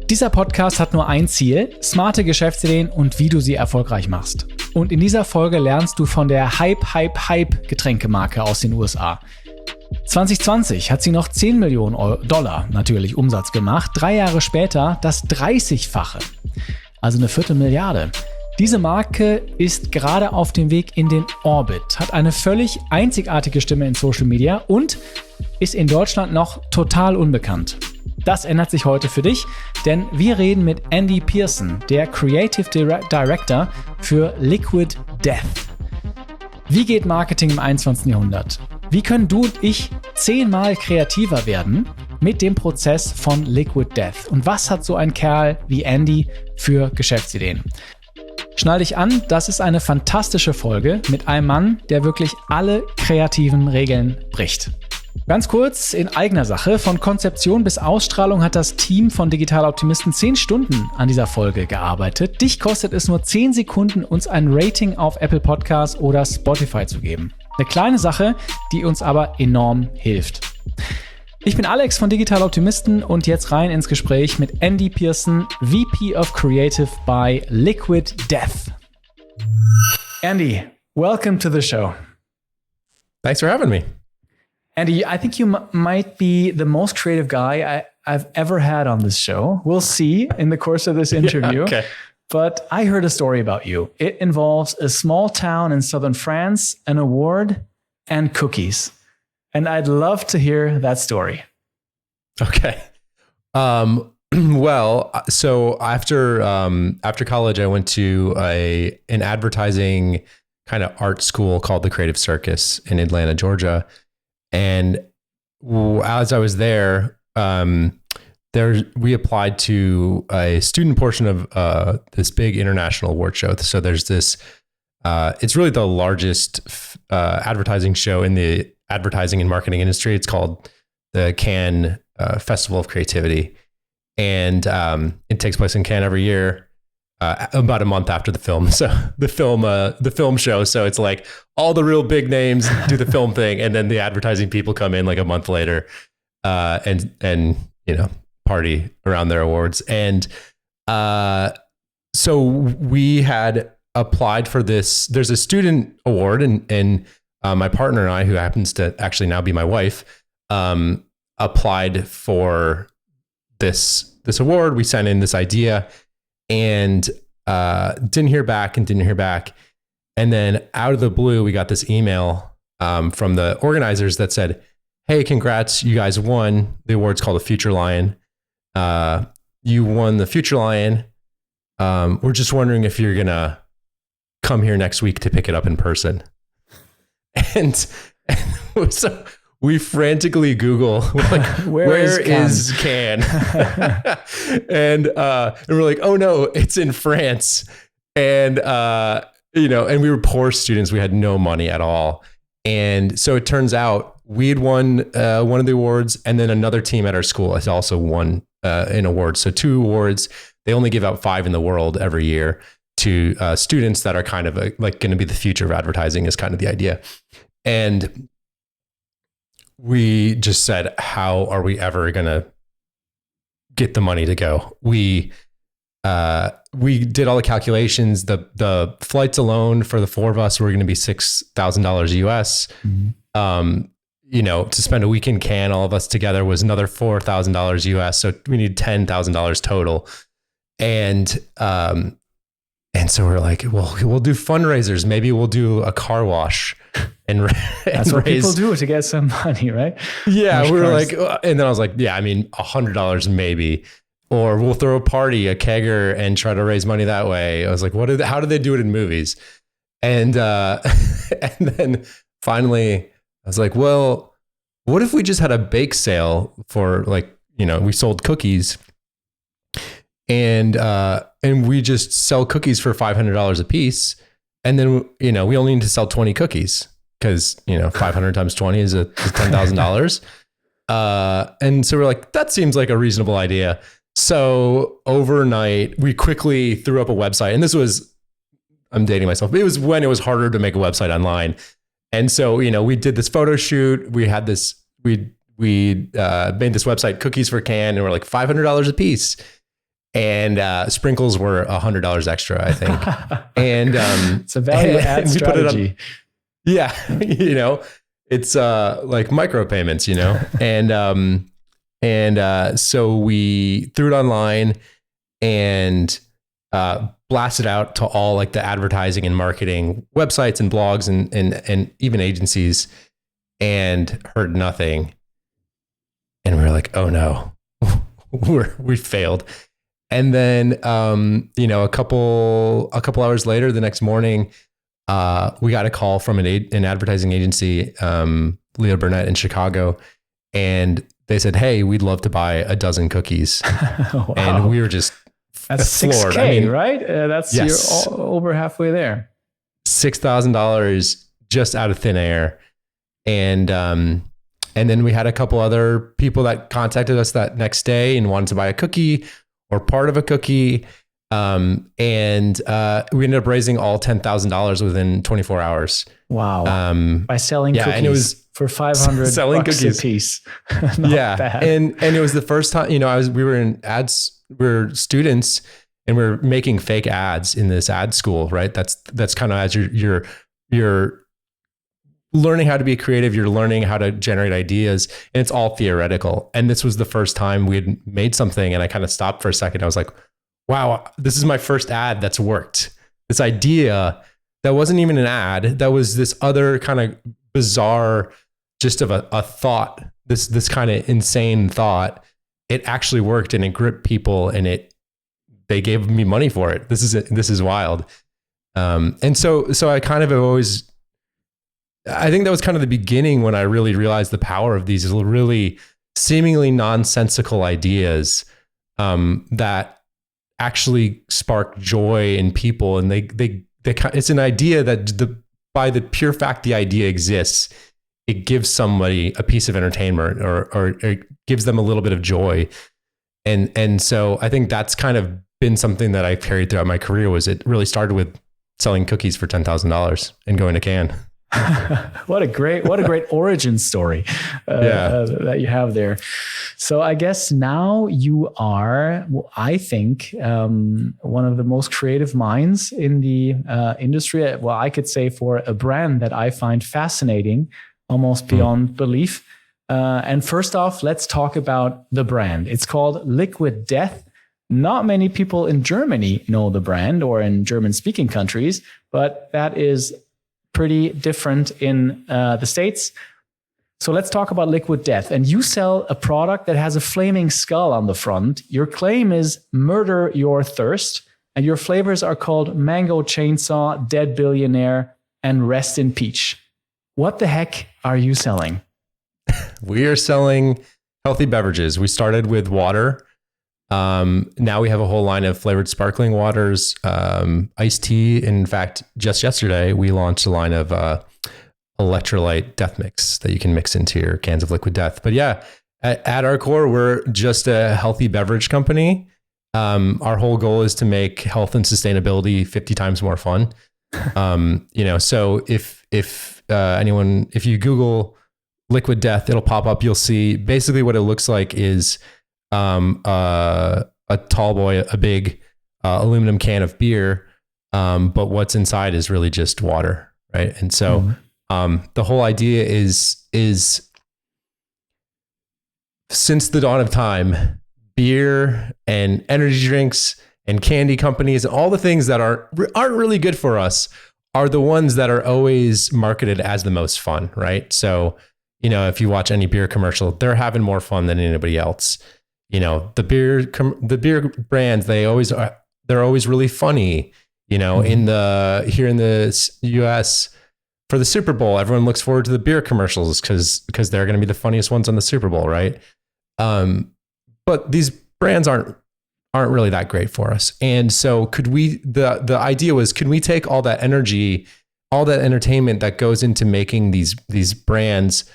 Dieser Podcast hat nur ein Ziel: smarte Geschäftsideen und wie du sie erfolgreich machst. Und in dieser Folge lernst du von der Hype-Getränkemarke aus den USA. 2020 hat sie noch 10 Millionen Dollar natürlich Umsatz gemacht, 3 Jahre später das 30-fache, also eine Viertelmilliarde. Diese Marke ist gerade auf dem Weg in den Orbit, hat eine völlig einzigartige Stimme in Social Media und ist in Deutschland noch total unbekannt. Das ändert sich heute für dich, denn wir reden mit Andy Pearson, der Creative Director für Liquid Death. Wie geht Marketing im 21. Jahrhundert? Wie können du und ich 10-mal kreativer werden mit dem Prozess von Liquid Death? Und was hat so ein Kerl wie Andy für Geschäftsideen? Schnall dich an, das ist eine fantastische Folge mit einem Mann, der wirklich alle kreativen Regeln bricht. Ganz kurz in eigener Sache, von Konzeption bis Ausstrahlung hat das Team von Digital Optimisten 10 Stunden an dieser Folge gearbeitet. Dich kostet es nur 10 Sekunden, uns ein Rating auf Apple Podcasts oder Spotify zu geben. Eine kleine Sache, die uns aber enorm hilft. Ich bin Alex von Digital Optimisten und jetzt rein ins Gespräch mit Andy Pearson, VP of Creative bei Liquid Death. Andy, welcome to the show. Thanks for having me. Andy, I think you might be the most creative guy I've ever had on this show. We'll see in the course of this interview. Yeah, okay. But I heard a story about you. It involves a small town in southern France, an award, and cookies. And I'd love to hear that story. Okay. Well, so after college, I went to an advertising kind of art school called the Creative Circus in Atlanta, Georgia. And as I was there, we applied to a student portion of this big international award show. So there's this, it's really the largest advertising show in the advertising and marketing industry. It's called the Cannes Festival of Creativity. And it takes place in Cannes every year, about a month after the film. So the film show. So it's like all the real big names do the film thing, and then the advertising people come in like a month later, and you know, party around their awards. And so we had applied for this. There's a student award, and my partner and I, who happens to actually now be my wife, applied for this award. We sent in this idea. And didn't hear back. And then out of the blue, we got this email from the organizers that said, "Hey, congrats, you guys won. The award's called a Future Lion. You won the Future Lion. We're just wondering if you're going to come here next week to pick it up in person." And so we frantically Google, like, where is Cannes? And we're like, oh no, it's in France. And, and we were poor students. We had no money at all. And so it turns out we had won one of the awards, and then another team at our school has also won an award. So 2 awards. They only give out 5 in the world every year to students that are kind of like going to be the future of advertising, is kind of the idea. And we just said, how are we ever going to get the money to go? We did all the calculations. The flights alone for the 4 of us were going to be $6,000 US. Mm-hmm. To spend a week in Cannes, all of us together, was another $4,000 US. So we need $10,000 total. And so we're like, well, we'll do fundraisers. Maybe we'll do a car wash and that's what people do to get some money, right? Yeah. We were like, and then I was like, yeah, I mean, $100 maybe, or we'll throw a party, a kegger, and try to raise money that way. I was like, how do they do it in movies? And then finally I was like, well, what if we just had a bake sale for, like, we sold cookies, and we just sell cookies for $500 a piece. And then, we only need to sell 20 cookies, because, 500 times 20 is $10,000. And so we're like, that seems like a reasonable idea. So overnight, we quickly threw up a website. And this was, I'm dating myself, but it was when it was harder to make a website online. And so, we did this photo shoot. We had this, we made this website, Cookies for Cannes, and we're like $500 a piece. and sprinkles were $100 extra, I think. And it's a value add strategy. Yeah, it's like micropayments, and so we threw it online and blasted out to all like the advertising and marketing websites and blogs and even agencies, and heard nothing. And we were like, oh no, we failed. And then, a couple hours later, the next morning, we got a call from an advertising agency, Leo Burnett in Chicago, and they said, "Hey, we'd love to buy a dozen cookies." Wow. And we were just that's floored. $6,000, right? That's yes. You're over halfway there. $6,000 just out of thin air, and then we had a couple other people that contacted us that next day and wanted to buy a cookie or part of a cookie. And we ended up raising all $10,000 within 24 hours. Wow. By selling cookies, and it was for $500 a piece. Not bad. And it was the first time, we were in ads, we were students and we were making fake ads in this ad school, right? That's kind of as you're learning how to be creative, you're learning how to generate ideas, and it's all theoretical. And this was the first time we had made something, and I kind of stopped for a second. I was like, wow, this is my first ad that's worked. This idea that wasn't even an ad, that was this other kind of bizarre, just of a thought, this kind of insane thought. It actually worked, and it gripped people, and they gave me money for it. This is wild. And so I kind of have always, I think that was kind of the beginning when I really realized the power of these really seemingly nonsensical ideas that actually spark joy in people. And it's an idea that by the pure fact the idea exists, it gives somebody a piece of entertainment or it gives them a little bit of joy. And so I think that's kind of been something that I've carried throughout my career. Was it really started with selling cookies for $10,000 and going to Cannes. What a great origin story that you have there. So I guess now you are, I think, one of the most creative minds in the industry. Well, I could say for a brand that I find fascinating, almost beyond belief. And first off, let's talk about the brand. It's called Liquid Death. Not many people in Germany know the brand, or in German-speaking countries, but that is pretty different in the States. So let's talk about Liquid Death. And you sell a product that has a flaming skull on the front. Your claim is murder your thirst. And your flavors are called Mango Chainsaw, Dead Billionaire, and Rest in Peach. What the heck are you selling? We are selling healthy beverages. We started with water. Now we have a whole line of flavored sparkling waters, iced tea. In fact, just yesterday, we launched a line of electrolyte death mix that you can mix into your cans of Liquid Death. But yeah, at our core, we're just a healthy beverage company. Our whole goal is to make health and sustainability 50 times more fun. So if you Google Liquid Death, it'll pop up. You'll see basically what it looks like is a tall boy, a big aluminum can of beer, but what's inside is really just water, right? And so the whole idea is since the dawn of time, beer and energy drinks and candy companies and all the things that aren't really good for us are the ones that are always marketed as the most fun, right? So, if you watch any beer commercial, they're having more fun than anybody else. The beer brands, they're always really funny. Here in the US for the Super Bowl, everyone looks forward to the beer commercials because they're going to be the funniest ones on the Super Bowl, right? But these brands aren't really that great for us. And so the idea was, could we take all that energy, all that entertainment that goes into making these brands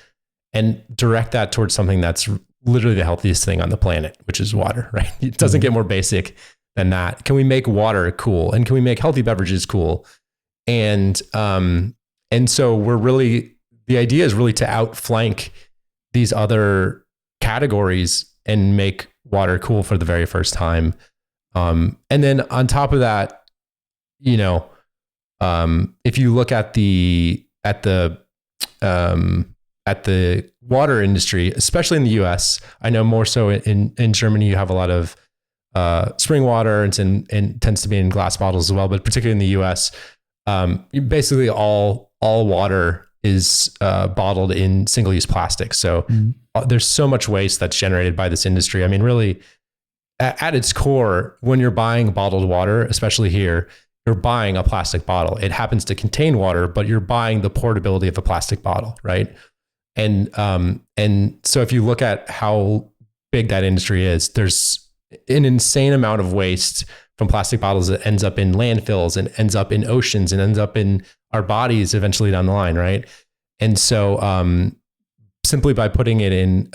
and direct that towards something that's literally the healthiest thing on the planet, which is water, right? It doesn't get more basic than that. Can we make water cool? And can we make healthy beverages cool? And so the idea is really to outflank these other categories and make water cool for the very first time. And then on top of that, you know, if you look at the water industry, especially in the US, I know more so in Germany, you have a lot of spring water and tends to be in glass bottles as well, but particularly in the US, basically all water is bottled in single-use plastic. So there's so much waste that's generated by this industry. I mean, really, at its core, when you're buying bottled water, especially here, you're buying a plastic bottle. It happens to contain water, but you're buying the portability of a plastic bottle, right? And so if you look at how big that industry is, there's an insane amount of waste from plastic bottles that ends up in landfills and ends up in oceans and ends up in our bodies eventually down the line, right? And so simply by putting it in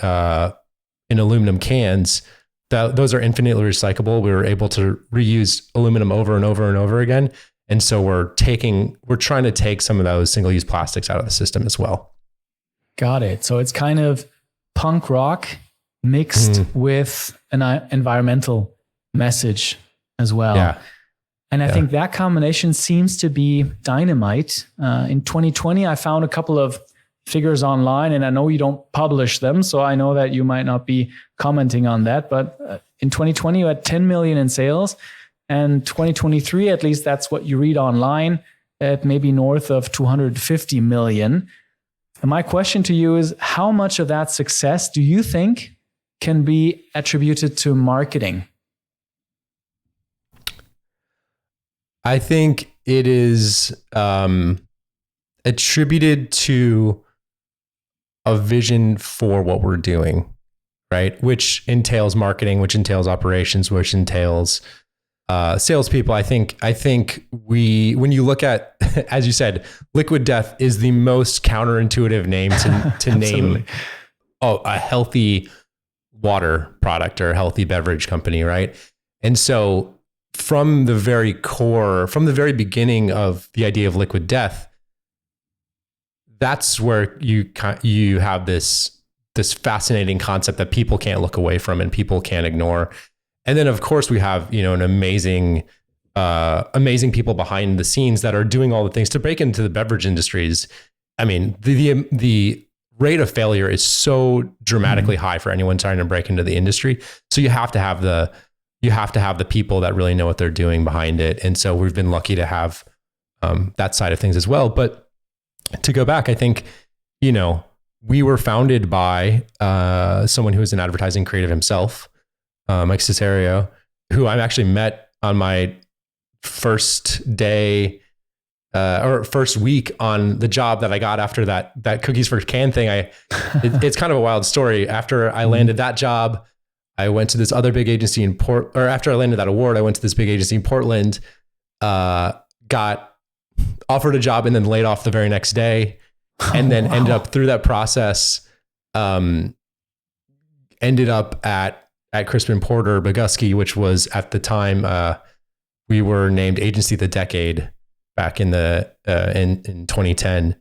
aluminum cans, those are infinitely recyclable. We were able to reuse aluminum over and over and over again. And so we're trying to take some of those single-use plastics out of the system as well. Got it. So it's kind of punk rock mixed with an environmental message as well. Yeah. And I think that combination seems to be dynamite. In 2020, I found a couple of figures online, and I know you don't publish them, so I know that you might not be commenting on that. But in 2020, you had 10 million in sales, and 2023, at least that's what you read online, at maybe north of 250 million. And my question to you is, how much of that success do you think can be attributed to marketing? I think it is attributed to a vision for what we're doing, right? Which entails marketing, which entails operations, which entails salespeople. I think when you look at, as you said, Liquid Death is the most counterintuitive name to name a healthy water product or a healthy beverage company, right? And so from the very core, from the very beginning of the idea of Liquid Death, that's where you have this fascinating concept that people can't look away from and people can't ignore. And then of course we have, you know, an amazing people behind the scenes that are doing all the things to break into the beverage industries. I mean, the rate of failure is so dramatically high for anyone trying to break into the industry. So you have to have the people that really know what they're doing behind it. And so we've been lucky to have that side of things as well. But to go back, I think, you know, we were founded by someone who is an advertising creative himself, Mike Cesario, who I actually met on my first day or first week on the job that I got after that cookies for can thing. It's kind of a wild story. After I landed that job, I went to this other big agency after I landed that award, I went to this big agency in Portland, got offered a job and then laid off the very next day. And then ended up through that process, ended up at Crispin Porter Bogusky, which was at the time, we were named Agency of the Decade back in 2010.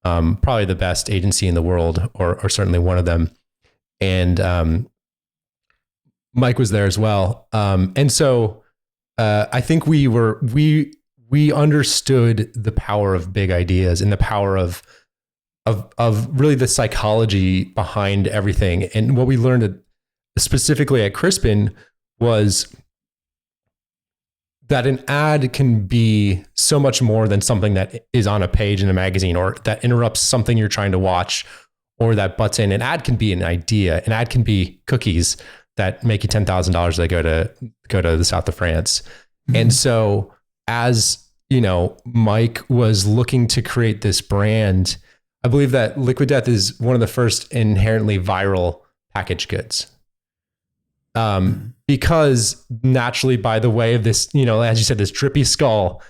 Probably the best agency in the world, or certainly one of them. And Mike was there as well. And so I think we understood the power of big ideas and the power of really the psychology behind everything. And what we learned specifically at Crispin was that an ad can be so much more than something that is on a page in a magazine, or that interrupts something you're trying to watch, or that butts in. An ad can be an idea. An ad can be cookies that make you $10,000 that go to the south of France. Mm-hmm. And so as, you know, Mike was looking to create this brand, I believe that Liquid Death is one of the first inherently viral packaged goods. Because naturally, by the way of this, you know, as you said, this drippy skull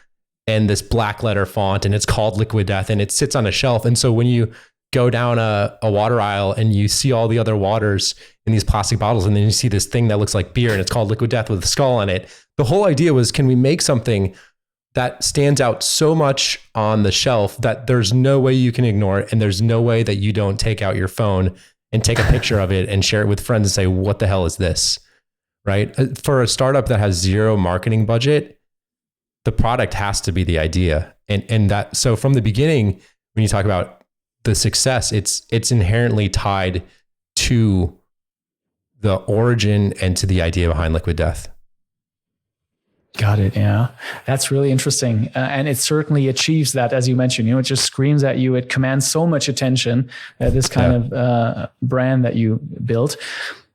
and this black letter font, and it's called Liquid Death, and it sits on a shelf. And so when you go down a water aisle and you see all the other waters in these plastic bottles, and then you see this thing that looks like beer and it's called Liquid Death with a skull on it, the whole idea was, can we make something that stands out so much on the shelf that there's no way you can ignore it, and there's no way that you don't take out your phone and take a picture of it and share it with friends and say, what the hell is this? right? For a startup that has zero marketing budget, the product has to be the idea. And that, so from the beginning, when you talk about the success, it's inherently tied to the origin and to the idea behind Liquid Death. Got it. Yeah. That's really interesting. And it certainly achieves that, as you mentioned, it just screams at you. It commands so much attention, this kind of brand that you built.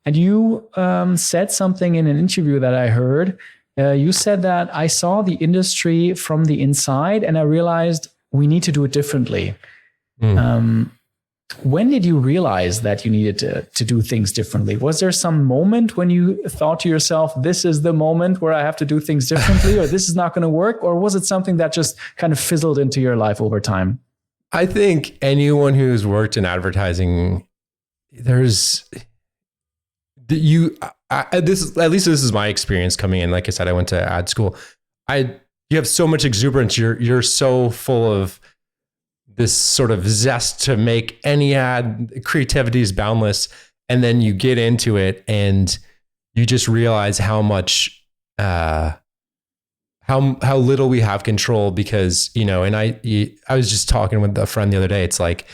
And you said something in an interview that I heard. You said that I saw the industry from the inside and I realized we need to do it differently. When did you realize that you needed to do things differently? Was there some moment when you thought to yourself, this is the moment where I have to do things differently, or this is not going to work? Or was it something that just kind of fizzled into your life over time? I think anyone who's worked in advertising, this is my experience coming in. Like I said, I went to ad school. You have so much exuberance. You're so full of this sort of zest to make any ad. Creativity is boundless. And then you get into it and you just realize how much, how little we have control, because, and I was just talking with a friend the other day. It's like,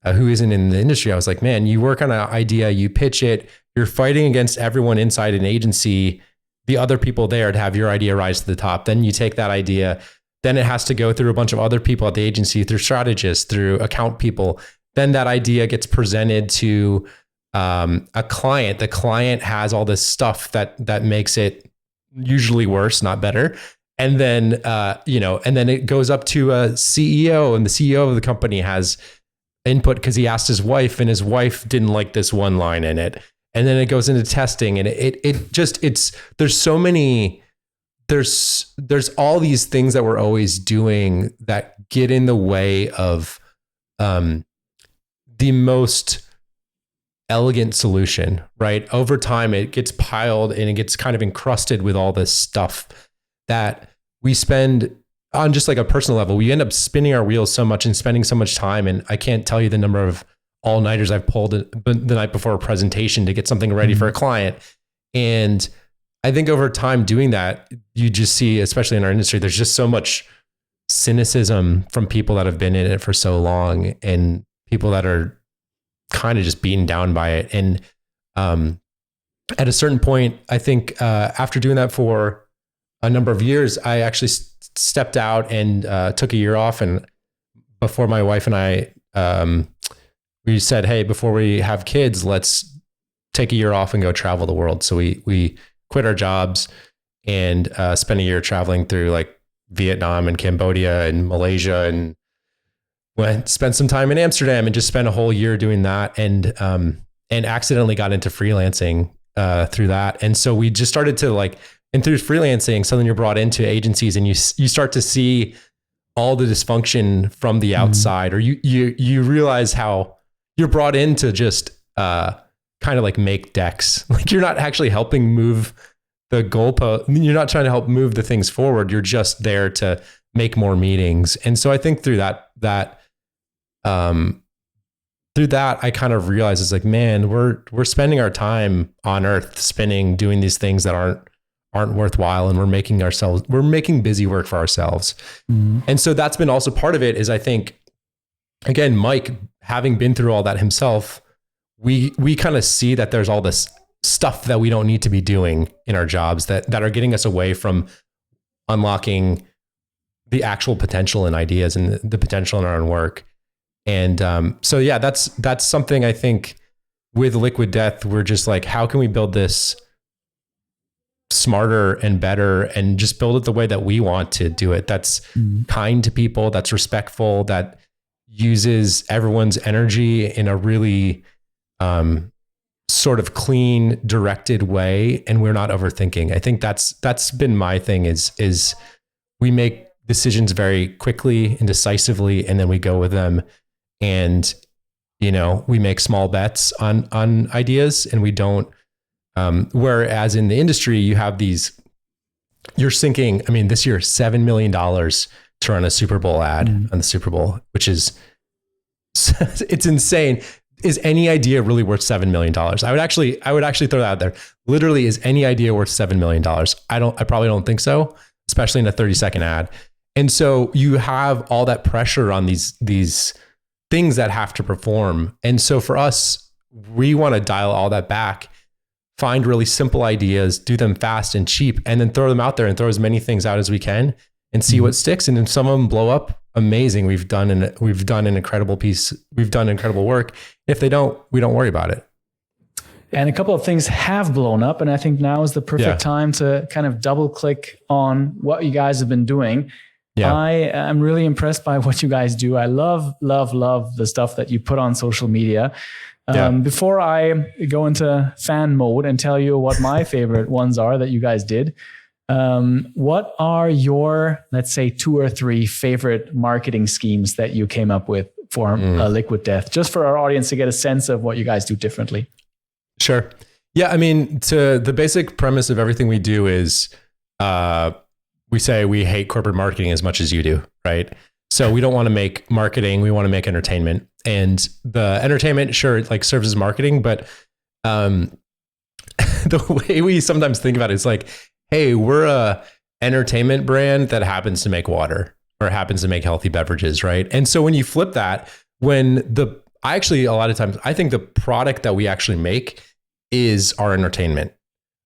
who isn't in the industry. I was like, man, you work on an idea, you pitch it, you're fighting against everyone inside an agency, the other people there, to have your idea rise to the top. Then you take that idea, then it has to go through a bunch of other people at the agency, through strategists, through account people. Then that idea gets presented to a client. The client has all this stuff that makes it usually worse, not better. And then, and then it goes up to a CEO, and the CEO of the company has input because he asked his wife, and his wife didn't like this one line in it. And then it goes into testing, and there's so many, there's all these things that we're always doing that get in the way of the most elegant solution, right? Over time, it gets piled and it gets kind of encrusted with all this stuff that we spend on just like a personal level. We end up spinning our wheels so much and spending so much time. And I can't tell you the number of all-nighters I've pulled the night before a presentation to get something ready for a client. And I think over time doing that, you just see, especially in our industry, there's just so much cynicism from people that have been in it for so long, and people that are kind of just beaten down by it. And at a certain point, I think after doing that for a number of years, I actually stepped out and took a year off. And before my wife and I, we said, hey, before we have kids, let's take a year off and go travel the world. So we quit our jobs and spent a year traveling through like Vietnam and Cambodia and Malaysia, and spent some time in Amsterdam, and just spent a whole year doing that, and accidentally got into freelancing through that. And so we just started to and through freelancing, suddenly you're brought into agencies, and you start to see all the dysfunction from the outside, or you realize how you're brought in to just kind of like make decks. Like you're not actually helping move the goalpost. You're not trying to help move the things forward. You're just there to make more meetings. And so I think through that I kind of realized it's like, man, we're spending our time on earth spinning, doing these things that aren't worthwhile. And we're making busy work for ourselves. And so that's been also part of it, is I think, again, Mike, having been through all that himself, we kind of see that there's all this stuff that we don't need to be doing in our jobs that are getting us away from unlocking the actual potential in ideas and the potential in our own work. And so, yeah, that's something I think with Liquid Death, we're just like, how can we build this smarter and better, and just build it the way that we want to do it? That's kind to people, that's respectful, that uses everyone's energy in a really sort of clean, directed way, and we're not overthinking. I think that's been my thing, is we make decisions very quickly and decisively, and then we go with them. And, we make small bets on ideas, and we don't, whereas in the industry, you have you're sinking, this year, $7 million to run a Super Bowl ad on the Super Bowl, which is, it's insane. is any idea really worth $7 million? I would actually throw that out there. Literally, is any idea worth $7 million? I probably don't think so, especially in a 30-second ad. And so you have all that pressure on these things that have to perform. And so for us, we want to dial all that back, find really simple ideas, do them fast and cheap, and then throw them out there and throw as many things out as we can and see what sticks. And if some of them blow up, amazing. We've done an incredible piece. We've done incredible work. If they don't, we don't worry about it. And a couple of things have blown up. And I think now is the perfect time to kind of double click on what you guys have been doing. Yeah. I am really impressed by what you guys do. I love the stuff that you put on social media. Before I go into fan mode and tell you what my favorite ones are that you guys did, what are your, let's say, 2 or 3 favorite marketing schemes that you came up with for Liquid Death, just for our audience to get a sense of what you guys do differently? Sure. Yeah. I mean, the basic premise of everything we do is, we say we hate corporate marketing as much as you do, right? So we don't want to make marketing, we want to make entertainment. And the entertainment, sure, it like serves as marketing, but the way we sometimes think about it is like, hey, we're a entertainment brand that happens to make water or happens to make healthy beverages, right? And so when you flip that, a lot of times, I think the product that we actually make is our entertainment,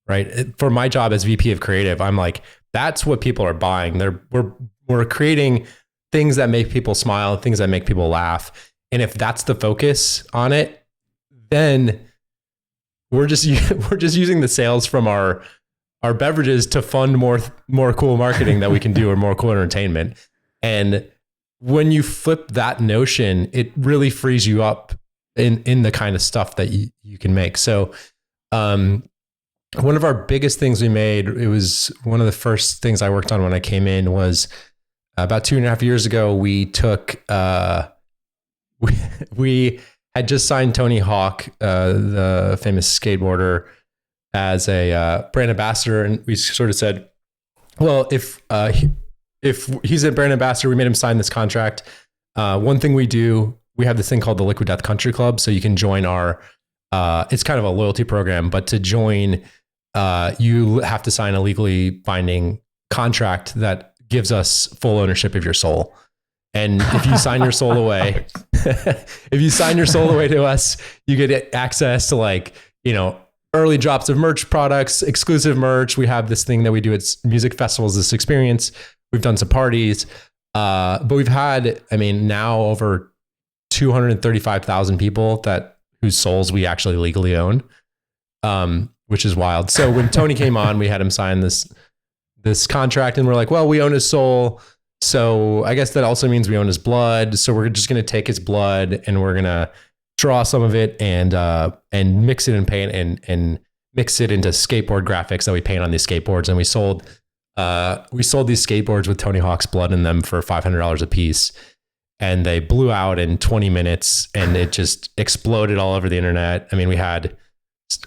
right? For my job as VP of Creative, I'm like, that's what people are buying. We're creating things that make people smile, things that make people laugh. And if that's the focus on it, then we're just using the sales from our beverages to fund more cool marketing that we can do, or more cool entertainment. And when you flip that notion, it really frees you up in the kind of stuff that you can make. So, one of our biggest things we made, it was one of the first things I worked on when I came in, was about 2.5 years ago. We took, we had just signed Tony Hawk, the famous skateboarder, as a brand ambassador. And we sort of said, well, if he's a brand ambassador, we made him sign this contract. One thing we do, we have this thing called the Liquid Death Country Club. So you can join our, it's kind of a loyalty program, but to join, you have to sign a legally binding contract that gives us full ownership of your soul. And if you sign your soul away, to us, you get access to, like, early drops of merch products, exclusive merch. We have this thing that we do at music festivals, this experience. We've done some parties, but we've had, now over 235,000 people whose souls we actually legally own, which is wild. So when Tony came on, we had him sign this contract, and we're like, well, we own his soul. So I guess that also means we own his blood. So we're just going to take his blood and we're going to draw some of it and mix it in paint and mix it into skateboard graphics that we paint on these skateboards. And we sold these skateboards with Tony Hawk's blood in them for $500 a piece. And they blew out in 20 minutes and it just exploded all over the internet. We had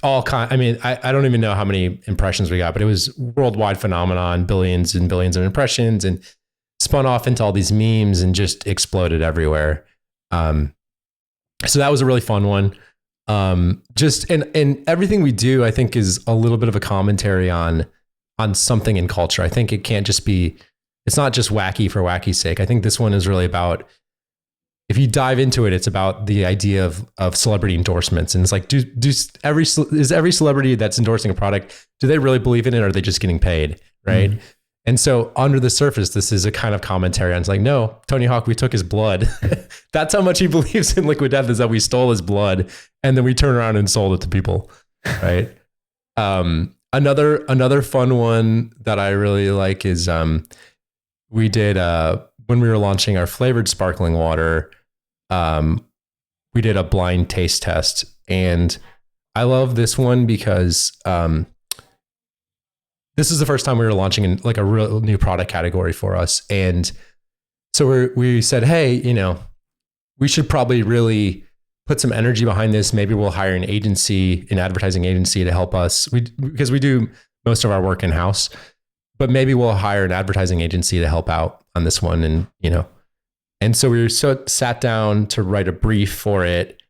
all kind. I don't even know how many impressions we got, but it was a worldwide phenomenon, billions and billions of impressions, and spun off into all these memes and just exploded everywhere. So that was a really fun one. And everything we do, I think, is a little bit of a commentary on something in culture. I think it can't just be, it's not just wacky for wacky's sake. I think this one is really about, if you dive into it, it's about the idea of celebrity endorsements. And it's like, is every celebrity that's endorsing a product, do they really believe in it, or are they just getting paid? Right. Mm-hmm. And so under the surface, this is a kind of commentary on, it's like, no, Tony Hawk, we took his blood. That's how much he believes in Liquid Death, is that we stole his blood and then we turned around and sold it to people. Right. Another fun one that I really like is, we did, when we were launching our flavored sparkling water, we did a blind taste test. And I love this one because, this is the first time we were launching in like a real new product category for us. And so we said, hey, we should probably really put some energy behind this. Maybe we'll hire an advertising agency to help us. Because we do most of our work in-house, but maybe we'll hire an advertising agency to help out on this one. And so we sat down to write a brief for it.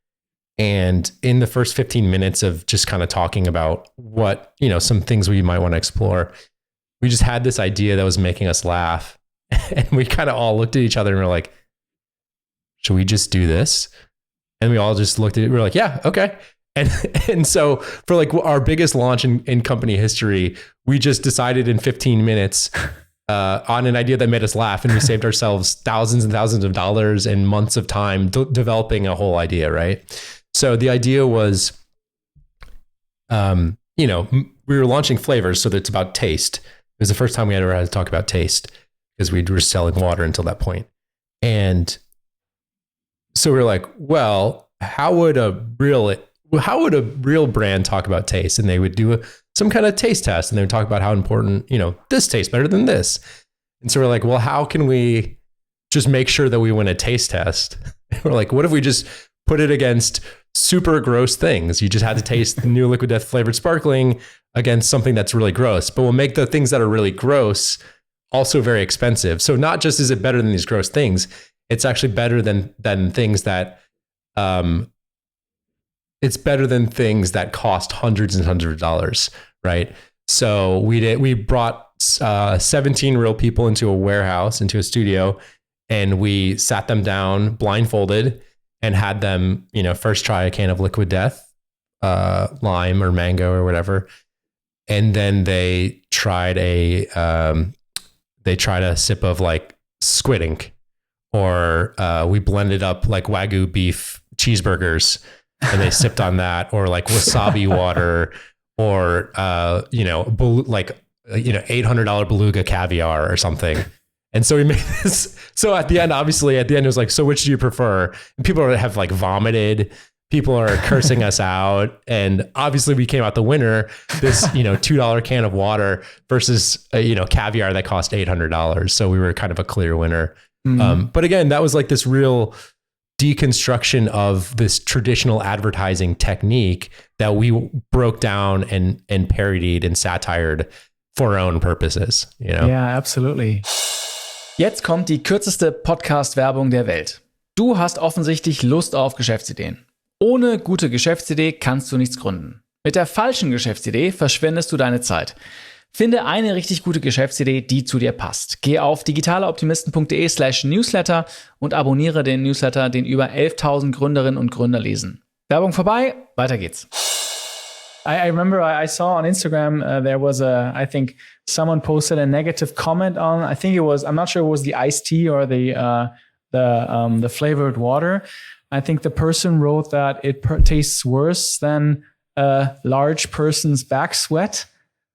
And in the first 15 minutes of just kind of talking about what, some things we might want to explore, we just had this idea that was making us laugh. And we kind of all looked at each other and we're like, should we just do this? And we all just looked at it. We were like, yeah, okay. And so for like our biggest launch in company history, we just decided in 15 minutes on an idea that made us laugh, and we saved ourselves thousands and thousands of dollars and months of time developing a whole idea, right? So the idea was, we were launching flavors, so that it's about taste. It was the first time we ever had to talk about taste because we were selling water until that point. And so we were like, well, how would a real brand talk about taste? And they would do some kind of taste test, and they would talk about how important, this tastes better than this. And so we're like, well, how can we just make sure that we win a taste test? And we're like, what if we just put it against super gross things? You just had to taste the new Liquid Death flavored sparkling against something that's really gross, but we'll make the things that are really gross also very expensive. So not just is it better than these gross things, it's actually better than things that, it's better than things that cost hundreds and hundreds of dollars, right? So we brought 17 real people into a warehouse, into a studio, and we sat them down blindfolded and had them, first try a can of Liquid Death, lime or mango or whatever. And then they tried a sip of like squid ink, or we blended up like Wagyu beef cheeseburgers and they sipped on that, or like wasabi water, or $800 beluga caviar or something. And so we made this. So at the end it was like, so which do you prefer? And people have like vomited. People are cursing us out. And obviously we came out the winner, this, $2 can of water versus, caviar that cost $800. So we were kind of a clear winner. Mm-hmm. But again, that was like this real deconstruction of this traditional advertising technique that we broke down and parodied and satired for our own purposes, Ja, absolutely. Jetzt kommt die kürzeste Podcast-Werbung der Welt. Du hast offensichtlich Lust auf Geschäftsideen. Ohne gute Geschäftsidee kannst du nichts gründen. Mit der falschen Geschäftsidee verschwendest du deine Zeit. Finde eine richtig gute Geschäftsidee, die zu dir passt. Geh auf digitaleoptimisten.de/newsletter und abonniere den Newsletter, den über 11.000 Gründerinnen und Gründer lesen. Werbung vorbei, weiter geht's. I remember I saw on Instagram there was I think someone posted a negative comment on, I think it was, I'm not sure it was the iced tea or the flavored water. I think the person wrote that it tastes worse than a large person's back sweat.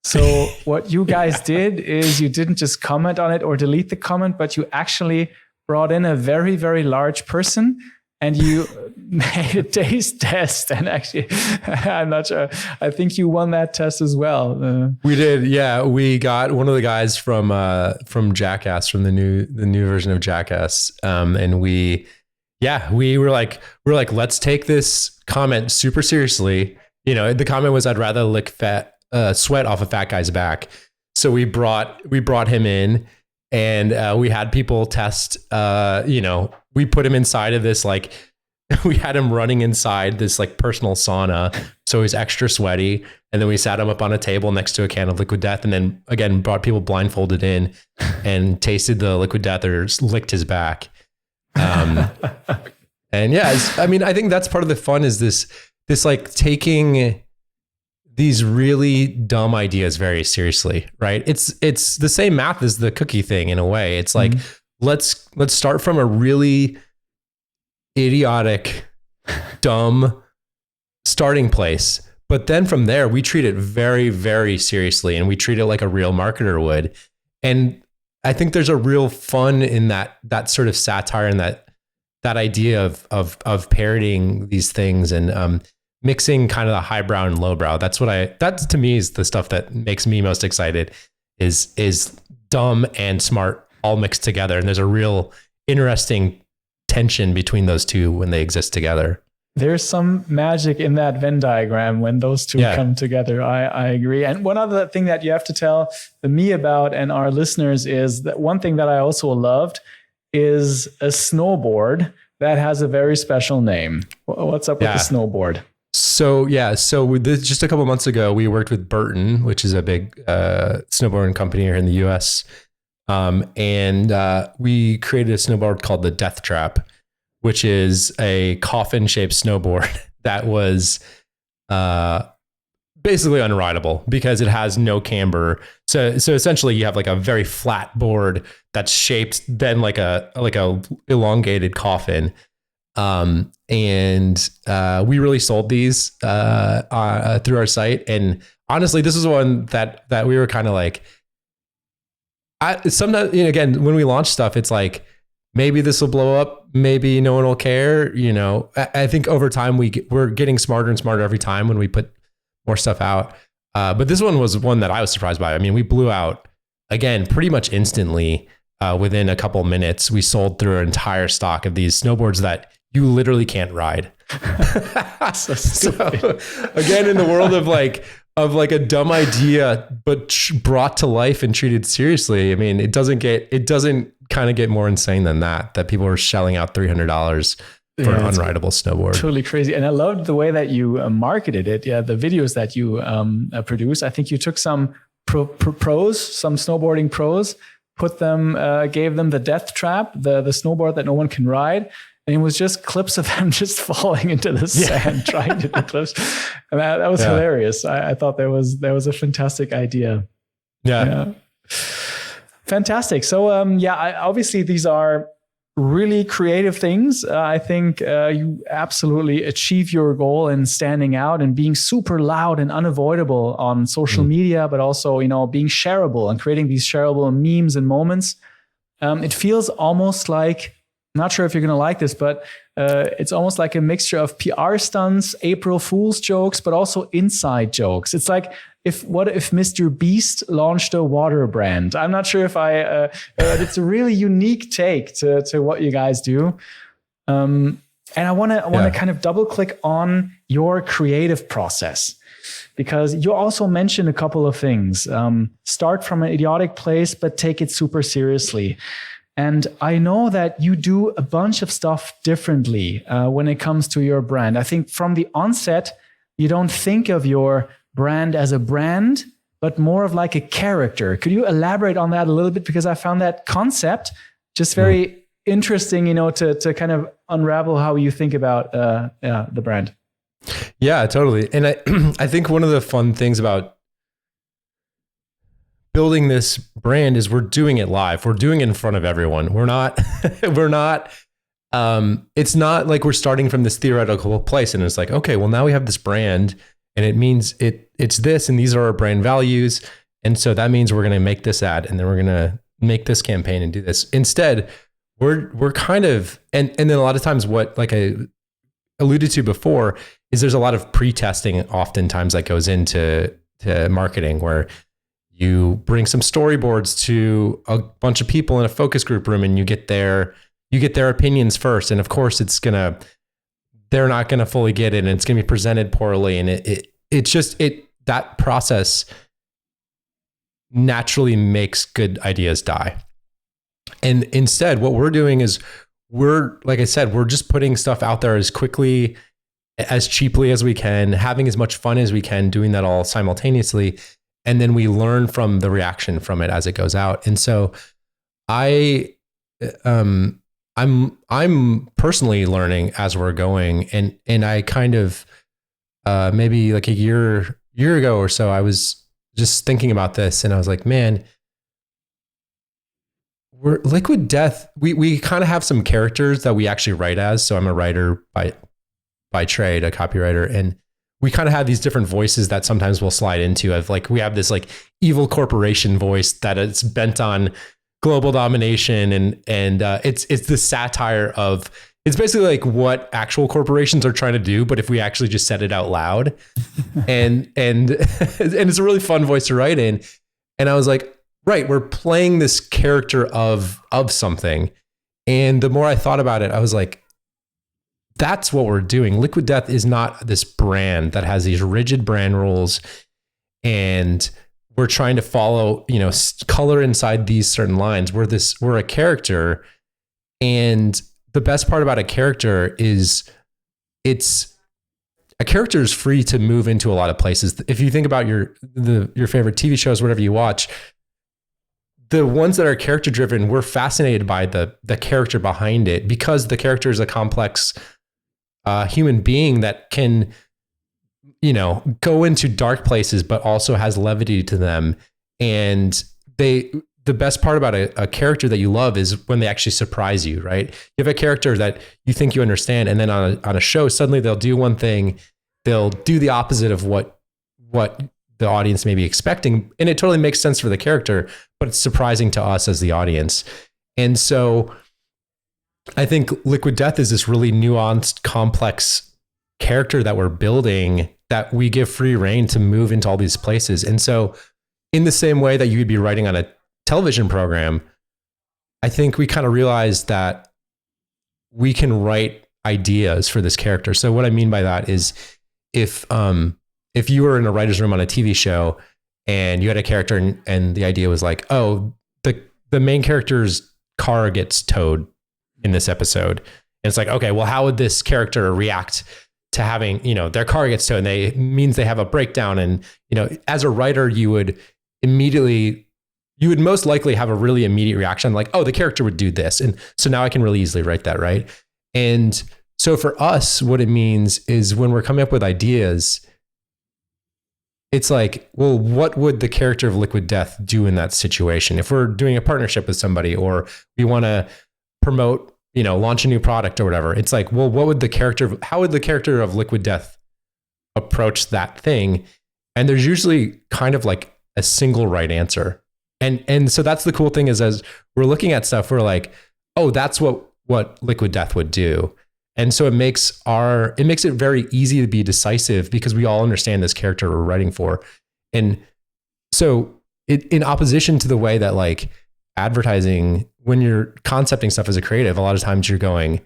So what you guys did is you didn't just comment on it or delete the comment, but you actually brought in a very, very large person and you made a taste test. And actually, I'm not sure. I think you won that test as well. We did. Yeah. We got one of the guys from Jackass, from the new version of Jackass. And we were like, let's take this comment super seriously. The comment was, I'd rather lick sweat off a fat guy's back. So we brought him in, and we had people test, we put him inside of this, like, we had him running inside this like personal sauna. So he's extra sweaty. And then we sat him up on a table next to a can of Liquid Death. And then again, brought people blindfolded in and tasted the Liquid Death or licked his back. And yeah, I think that's part of the fun, is this like taking these really dumb ideas very seriously, right? It's the same math as the cookie thing in a way. It's like, let's start from a really idiotic, dumb starting place. But then from there, we treat it very, very seriously, and we treat it like a real marketer would. And I think there's a real fun in that sort of satire and that idea of parodying these things and mixing kind of the highbrow and lowbrow. That to me is the stuff that makes me most excited, is dumb and smart all mixed together. And there's a real interesting tension between those two when they exist together. There's some magic in that Venn diagram when those two come together. I agree. And one other thing that you have to tell me about and our listeners is that one thing that I also loved is a snowboard that has a very special name. What's up with the snowboard? So just a couple of months ago, we worked with Burton, which is a big snowboarding company here in the US. And we created a snowboard called the Death Trap, which is a coffin-shaped snowboard that was basically unrideable because it has no camber. So essentially, you have like a very flat board that's shaped then like a elongated coffin. And we really sold these through our site. And honestly, this is one that we were kind of like, sometimes, again, when we launch stuff, it's like, maybe this will blow up, maybe no one will care. I think over time we're getting smarter and smarter every time when we put more stuff out. But this one was one that I was surprised by. I mean, we blew out again pretty much instantly. Within a couple minutes, we sold through our entire stock of these snowboards that you literally can't ride. So again, in the world of like a dumb idea, but brought to life and treated seriously. I mean, it doesn't kind of get more insane than that people are shelling out $300 for an unrideable snowboard. Totally crazy. And I loved the way that you marketed it. Yeah. The videos that you produced, I think you took some pros, some snowboarding pros, gave them the Death Trap, the snowboard that no one can ride. And it was just clips of them just falling into the sand, trying to do clips. And that was hilarious. I thought that was a fantastic idea. Yeah. Fantastic. So, obviously these are really creative things. I think you absolutely achieve your goal in standing out and being super loud and unavoidable on social media, but also, being shareable and creating these shareable memes and moments. It feels almost like, I'm not sure if you're going to like this, but it's almost like a mixture of PR stunts, April Fool's jokes, but also inside jokes. It's like, what if Mr. Beast launched a water brand? I'm not sure if it's a really unique take to what you guys do. And I want to kind of double click on your creative process, because you also mentioned a couple of things. Start from an idiotic place, but take it super seriously. And I know that you do a bunch of stuff differently when it comes to your brand. I think from the onset, you don't think of your brand as a brand, but more of like a character. Could you elaborate on that a little bit? Because I found that concept just very interesting, to kind of unravel how you think about the brand. Yeah, totally. And I think one of the fun things about building this brand is we're doing it live. We're doing it in front of everyone. We're not, it's not like we're starting from this theoretical place and it's like, okay, well now we have this brand and it means it's this, and these are our brand values. And so that means we're going to make this ad and then we're going to make this campaign and do this. Instead, we're kind of, and then a lot of times what, like I alluded to before, is there's a lot of pre-testing oftentimes that goes into marketing, where you bring some storyboards to a bunch of people in a focus group room and you get their opinions first. And of course they're not going to fully get it and it's going to be presented poorly. And that process naturally makes good ideas die. And instead what we're doing is like I said, we're just putting stuff out there as quickly, as cheaply as we can, having as much fun as we can, doing that all simultaneously. And then we learn from the reaction from it as it goes out. And so I'm personally learning as we're going. And I kind of, maybe like a year ago or so, I was just thinking about this and I was like, man, we're Liquid Death. We kind of have some characters that we actually write as. So I'm a writer by trade, a copywriter. And we kind of have these different voices that sometimes we'll slide into. Of like, we have this like evil corporation voice that it's bent on global domination, and it's the satire of, it's basically like what actual corporations are trying to do, but if we actually just said it out loud, and it's a really fun voice to write in. And I was like, right, we're playing this character of something. And the more I thought about it, I was like, that's what we're doing. Liquid Death is not this brand that has these rigid brand rules and we're trying to follow, color inside these certain lines. We're a character, and the best part about a character is a character is free to move into a lot of places. If you think about your favorite TV shows, whatever you watch, the ones that are character driven, we're fascinated by the character behind it, because the character is a complex human being that can, go into dark places, but also has levity to them. And the best part about a character that you love is when they actually surprise you, right? You have a character that you think you understand, and then on a show, suddenly they'll do one thing, they'll do the opposite of what the audience may be expecting. And it totally makes sense for the character, but it's surprising to us as the audience. And so I think Liquid Death is this really nuanced, complex character that we're building, that we give free rein to move into all these places. And so in the same way that you would be writing on a television program, I think we kind of realized that we can write ideas for this character. So what I mean by that is if you were in a writer's room on a TV show and you had a character and the idea was like, oh, the main character's car gets towed in this episode. And it's like, okay, well, how would this character react to having, their car gets towed, and it means they have a breakdown. And, as a writer, you would most likely have a really immediate reaction, like, oh, the character would do this. And so now I can really easily write that, right? And so for us, what it means is when we're coming up with ideas, it's like, well, what would the character of Liquid Death do in that situation? If we're doing a partnership with somebody, or we want to promote, launch a new product or whatever, it's like, well, how would the character of Liquid Death approach that thing? And there's usually kind of like a single right answer. And so that's the cool thing, is as we're looking at stuff, we're like, oh, that's what Liquid Death would do. And so it makes it very easy to be decisive, because we all understand this character we're writing for. And so in opposition to the way that like advertising, when you're concepting stuff as a creative, a lot of times you're going,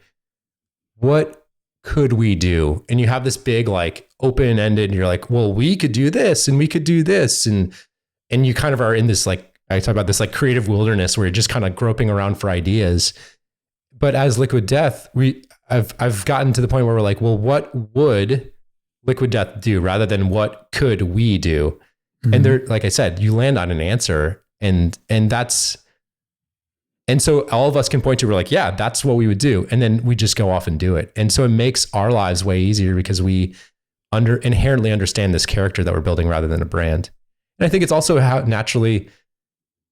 what could we do? And you have this big, like, open-ended, and you're like, well, we could do this and we could do this. And you kind of are in this, like, I talk about this like creative wilderness where you're just kind of groping around for ideas. But as Liquid Death, I've gotten to the point where we're like, well, what would Liquid Death do, rather than what could we do? Mm-hmm. And there, like I said, you land on an answer, and so all of us can point to, we're like, yeah, that's what we would do. And then we just go off and do it. And so it makes our lives way easier, because we inherently understand this character that we're building rather than a brand. And I think it's also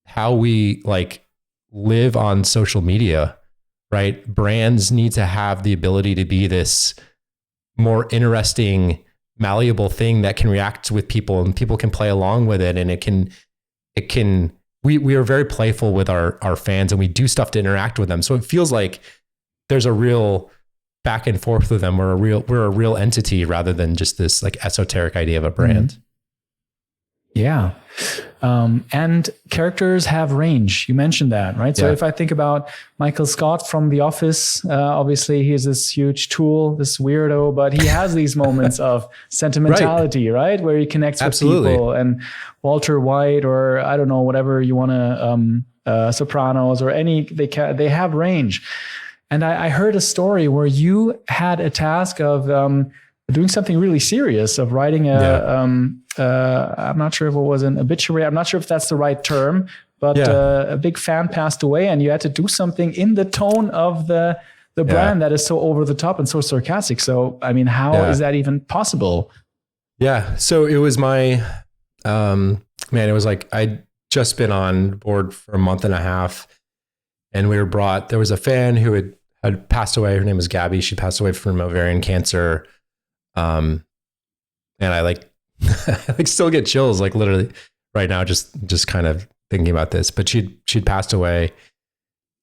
how we like live on social media, right? Brands need to have the ability to be this more interesting, malleable thing that can react with people, and people can play along with it. And we are very playful with our fans, and we do stuff to interact with them. So it feels like there's a real back and forth with them. We're a real entity, rather than just this like esoteric idea of a brand. Mm-hmm. Yeah. And characters have range. You mentioned that, right? So if I think about Michael Scott from The Office, obviously he's this huge tool, this weirdo, but he has these moments of sentimentality, right? Where he connects with people. And Walter White, or I don't know, whatever you want to, Sopranos or they have range. And I heard a story where you had a task of doing something really serious, of writing I'm not sure if it was an obituary. I'm not sure if that's the right term, but a big fan passed away, and you had to do something in the tone of the brand that is so over the top and so sarcastic. So, I mean, how is that even possible? Yeah. So it was my, it was like, I'd just been on board for a month and a half, and there was a fan who had passed away. Her name was Gabby. She passed away from ovarian cancer. And I I still get chills, like literally right now, just kind of thinking about this. But she'd passed away,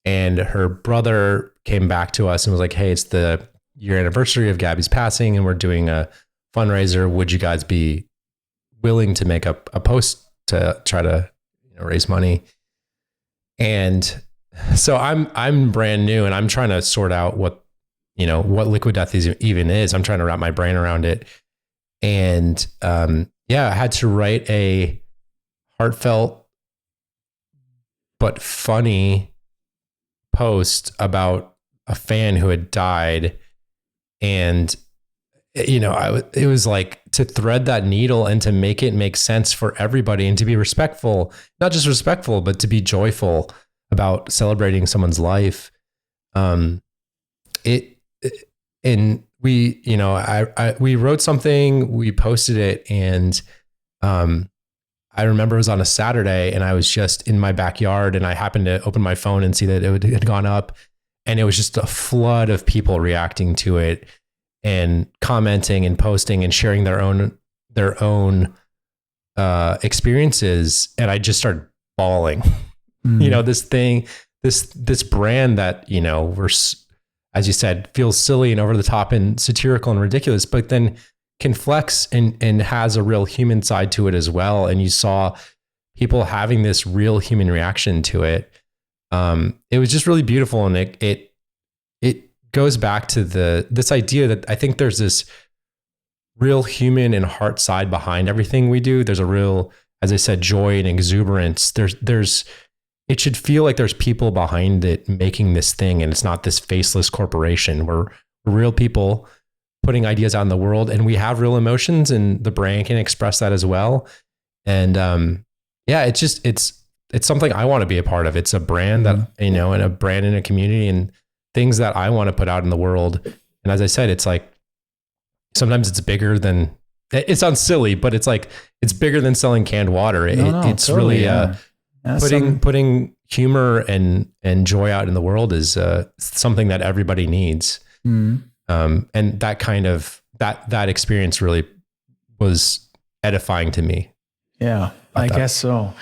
and her brother came back to us and was like, hey, it's the year anniversary of Gabby's passing, and we're doing a fundraiser. Would you guys be willing to make a post to try to raise money? And so I'm brand new, and I'm trying to sort out what Liquid Death even is. I'm trying to wrap my brain around it. And I had to write a heartfelt but funny post about fan who had died, and it was like to thread that needle and to make it make sense for everybody, and to be respectful, not just respectful, but to be joyful about celebrating someone's life. We wrote something, we posted it, and I remember it was on a Saturday, and I was just in my backyard, and I happened to open my phone and see that it had gone up, and it was just a flood of people reacting to it and commenting and posting and sharing their own experiences. And I just started bawling. This brand that, we're, as you said, feels silly and over the top and satirical and ridiculous, but then can flex and has a real human side to it as well. And you saw people having this real human reaction to it. It was just really beautiful. And it goes back to this idea that I think there's this real human and heart side behind everything we do. There's a real, as I said, joy and exuberance. It should feel like there's people behind it making this thing, and it's not this faceless corporation. We're real people putting ideas out in the world, and we have real emotions, and the brand can express that as well. And it's something I want to be a part of. It's a brand that, and a brand in a community, and things that I want to put out in the world. And as I said, it's like, sometimes it's bigger than, it sounds silly, but it's like, it's bigger than selling canned water. It's totally, really, putting humor and joy out in the world is something that everybody needs. And that kind of, that experience really was edifying to me. Yeah, I guess so.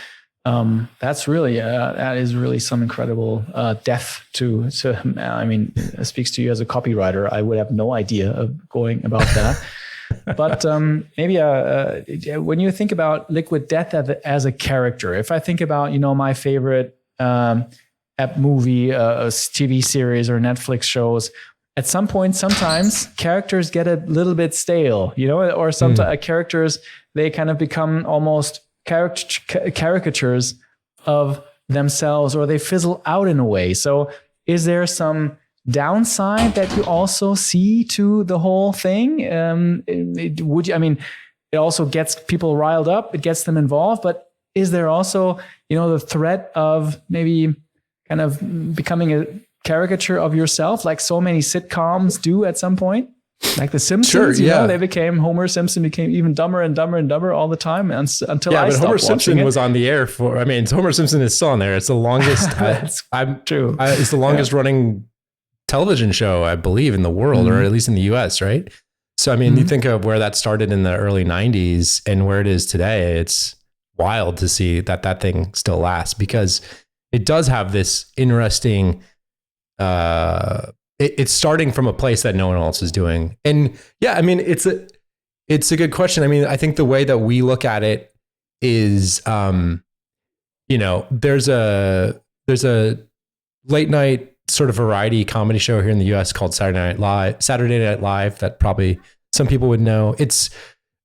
That's really, that is really some incredible depth to, I mean, it speaks to you as a copywriter. I would have no idea of going about that. But maybe when you think about Liquid Death as a character, if I think about, my favorite movie, TV series or Netflix shows, at some point, sometimes characters get a little bit stale, or sometimes characters, they kind of become almost caricatures of themselves, or they fizzle out in a way. So is there some downside that you also see to the whole thing? It also gets people riled up, it gets them involved, but is there also, the threat of maybe kind of becoming a caricature of yourself, like so many sitcoms do at some point? Like The Simpsons, Homer Simpson became even dumber and dumber and dumber all the time until I stopped watching it. Yeah, but Homer Simpson was on the air Homer Simpson is still on there. It's the longest, true. It's the longest running television show, I believe, in the world, or at least in the US, right? So, you think of where that started in the early 90s and where it is today, it's wild to see that thing still lasts, because it does have this interesting, it's starting from a place that no one else is doing. And yeah, it's a good question. I think the way that we look at it is, there's a late night sort of variety comedy show here in the US called Saturday Night Live that probably some people would know. It's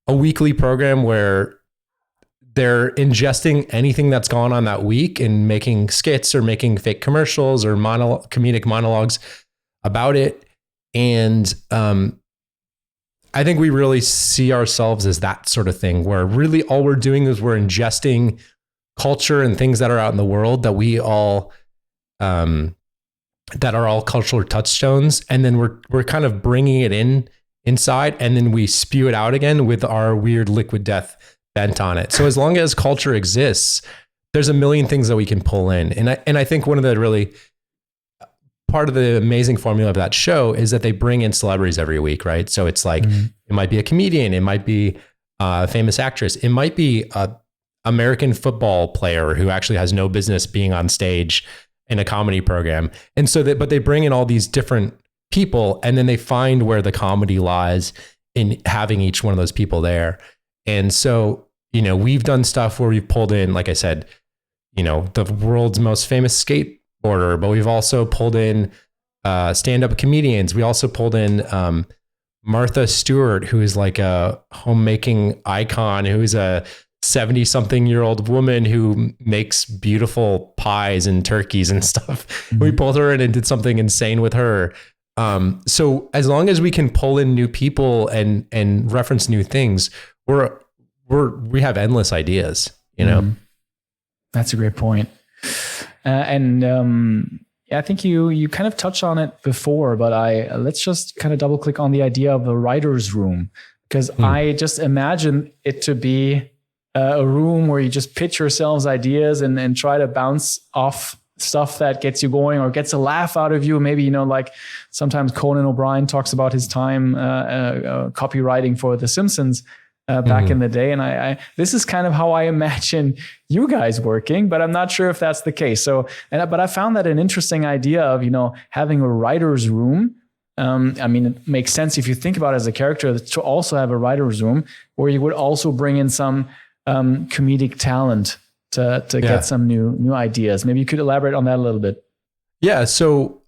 a weekly program where they're ingesting anything that's gone on that week and making skits or making fake commercials or comedic monologues about it. And I think we really see ourselves as that sort of thing, where really all we're doing is we're ingesting culture and things that are out in the world that we all that are all cultural touchstones, and then we're kind of bringing it inside, and then we spew it out again with our weird Liquid Death bent on it. So as long as culture exists, there's a million things that we can pull in. And I think one of the really part of the amazing formula of that show is that they bring in celebrities every week, right? So it's like, it might be a comedian, it might be a famous actress, it might be a American football player who actually has no business being on stage in a comedy program. And so but they bring in all these different people, and then they find where the comedy lies in having each one of those people there. And so, we've done stuff where we've pulled in, like I said, the world's most famous skateboarder, but we've also pulled in stand-up comedians. We also pulled in Martha Stewart, who is like a homemaking icon, who is a 70-something-year-old woman who makes beautiful pies and turkeys and stuff. Mm-hmm. We pulled her in and did something insane with her. So as long as we can pull in new people and reference new things, we have endless ideas, you know? Mm-hmm. That's a great point. I think you kind of touched on it before, but let's just kind of double click on the idea of a writer's room, because I just imagine it to be a room where you just pitch yourselves ideas and try to bounce off stuff that gets you going or gets a laugh out of you. Maybe, like sometimes Conan O'Brien talks about his time copywriting for The Simpsons back in the day. And this is kind of how I imagine you guys working, but I'm not sure if that's the case. But I found that an interesting idea of, having a writer's room. It makes sense if you think about it as a character to also have a writer's room where you would also bring in some comedic talent to get some new ideas. Maybe you could elaborate on that a little bit. Yeah. So,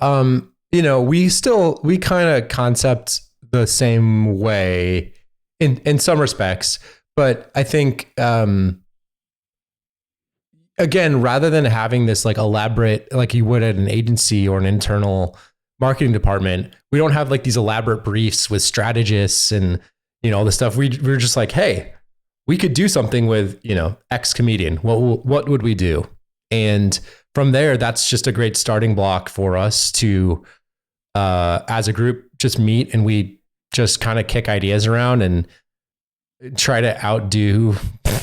we kind of concept the same way in some respects, but I think, again, rather than having this like elaborate, like you would at an agency or an internal marketing department, we don't have like these elaborate briefs with strategists and, all the stuff. We're just like, hey, we could do something with, X comedian. What would we do? And from there, that's just a great starting block for us to, as a group, just meet and we just kind of kick ideas around and try to outdo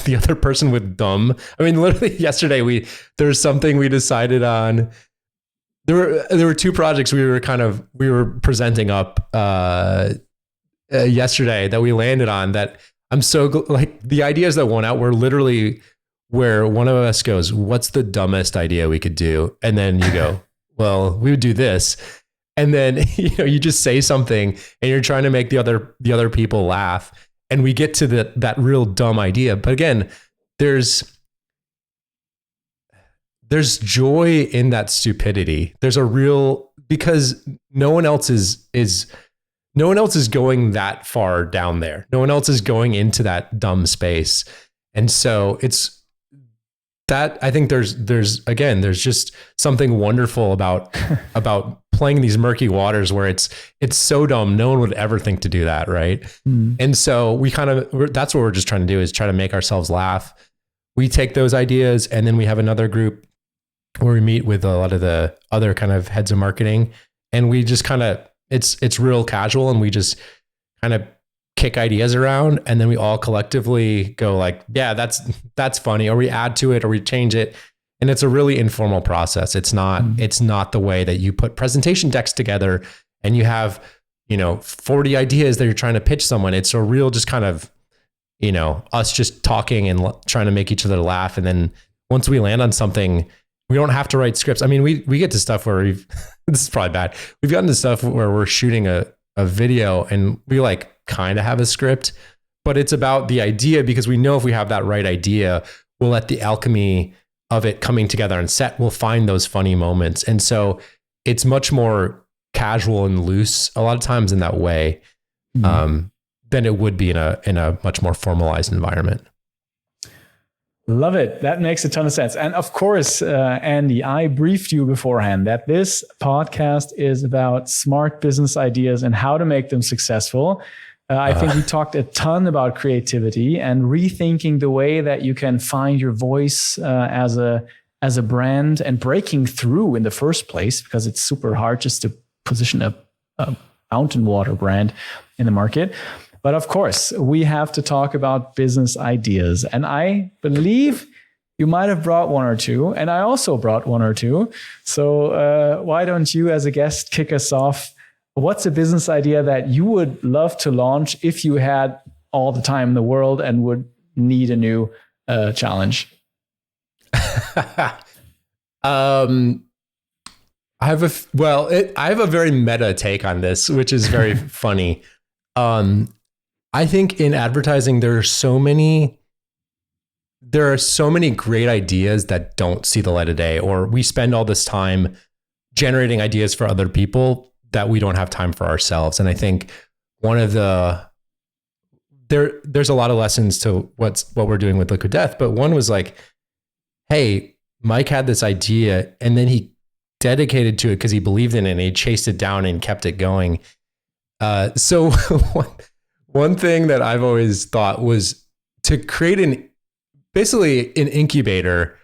the other person with dumb. Literally yesterday, there's something we decided on. There were two projects we were presenting up yesterday that we landed on that I'm so like the ideas that went out were literally where one of us goes, what's the dumbest idea we could do? And then you go, well, we would do this. And then, you just say something and you're trying to make the other people laugh. And we get to that real dumb idea. But again, there's joy in that stupidity. There's a real, because no one else is going that far down there. No one else is going into that dumb space. And so it's that, I think there's just something wonderful about playing these murky waters where it's so dumb. No one would ever think to do that. Right. And so that's what we're just trying to do, is try to make ourselves laugh. We take those ideas and then we have another group where we meet with a lot of the other kind of heads of marketing, and we just it's real casual, and we just kind of kick ideas around, and then we all collectively go like, yeah, that's funny, or we add to it or we change it. And it's a really informal process. It's not the way that you put presentation decks together and you have, 40 ideas that you're trying to pitch someone. It's a real just kind of, us just talking and trying to make each other laugh. And then once we land on something, we don't have to write scripts. We get to stuff where this is probably bad. We've gotten to stuff where we're shooting a video and we like kind of have a script, but it's about the idea, because we know if we have that right idea, we'll let the alchemy of it coming together on set, we'll find those funny moments. And so it's much more casual and loose a lot of times in that way, than it would be in a much more formalized environment. Love it. That makes a ton of sense. And of course, Andy, I briefed you beforehand that this podcast is about smart business ideas and how to make them successful. I think we talked a ton about creativity and rethinking the way that you can find your voice as a brand and breaking through in the first place, because it's super hard just to position a fountain water brand in the market. But of course, we have to talk about business ideas. And I believe you might have brought one or two, and I also brought one or two. So why don't you, as a guest, kick us off? What's a business idea that you would love to launch if you had all the time in the world and would need a new challenge? I have a very meta take on this, which is very funny. I think in advertising, there are so many great ideas that don't see the light of day, or we spend all this time generating ideas for other people that we don't have time for ourselves. And I think one of the there's a lot of lessons to what we're doing with Liquid Death, but one was like, hey, Mike had this idea and then he dedicated to it because he believed in it and he chased it down and kept it going. So one thing that I've always thought was to create basically an incubator,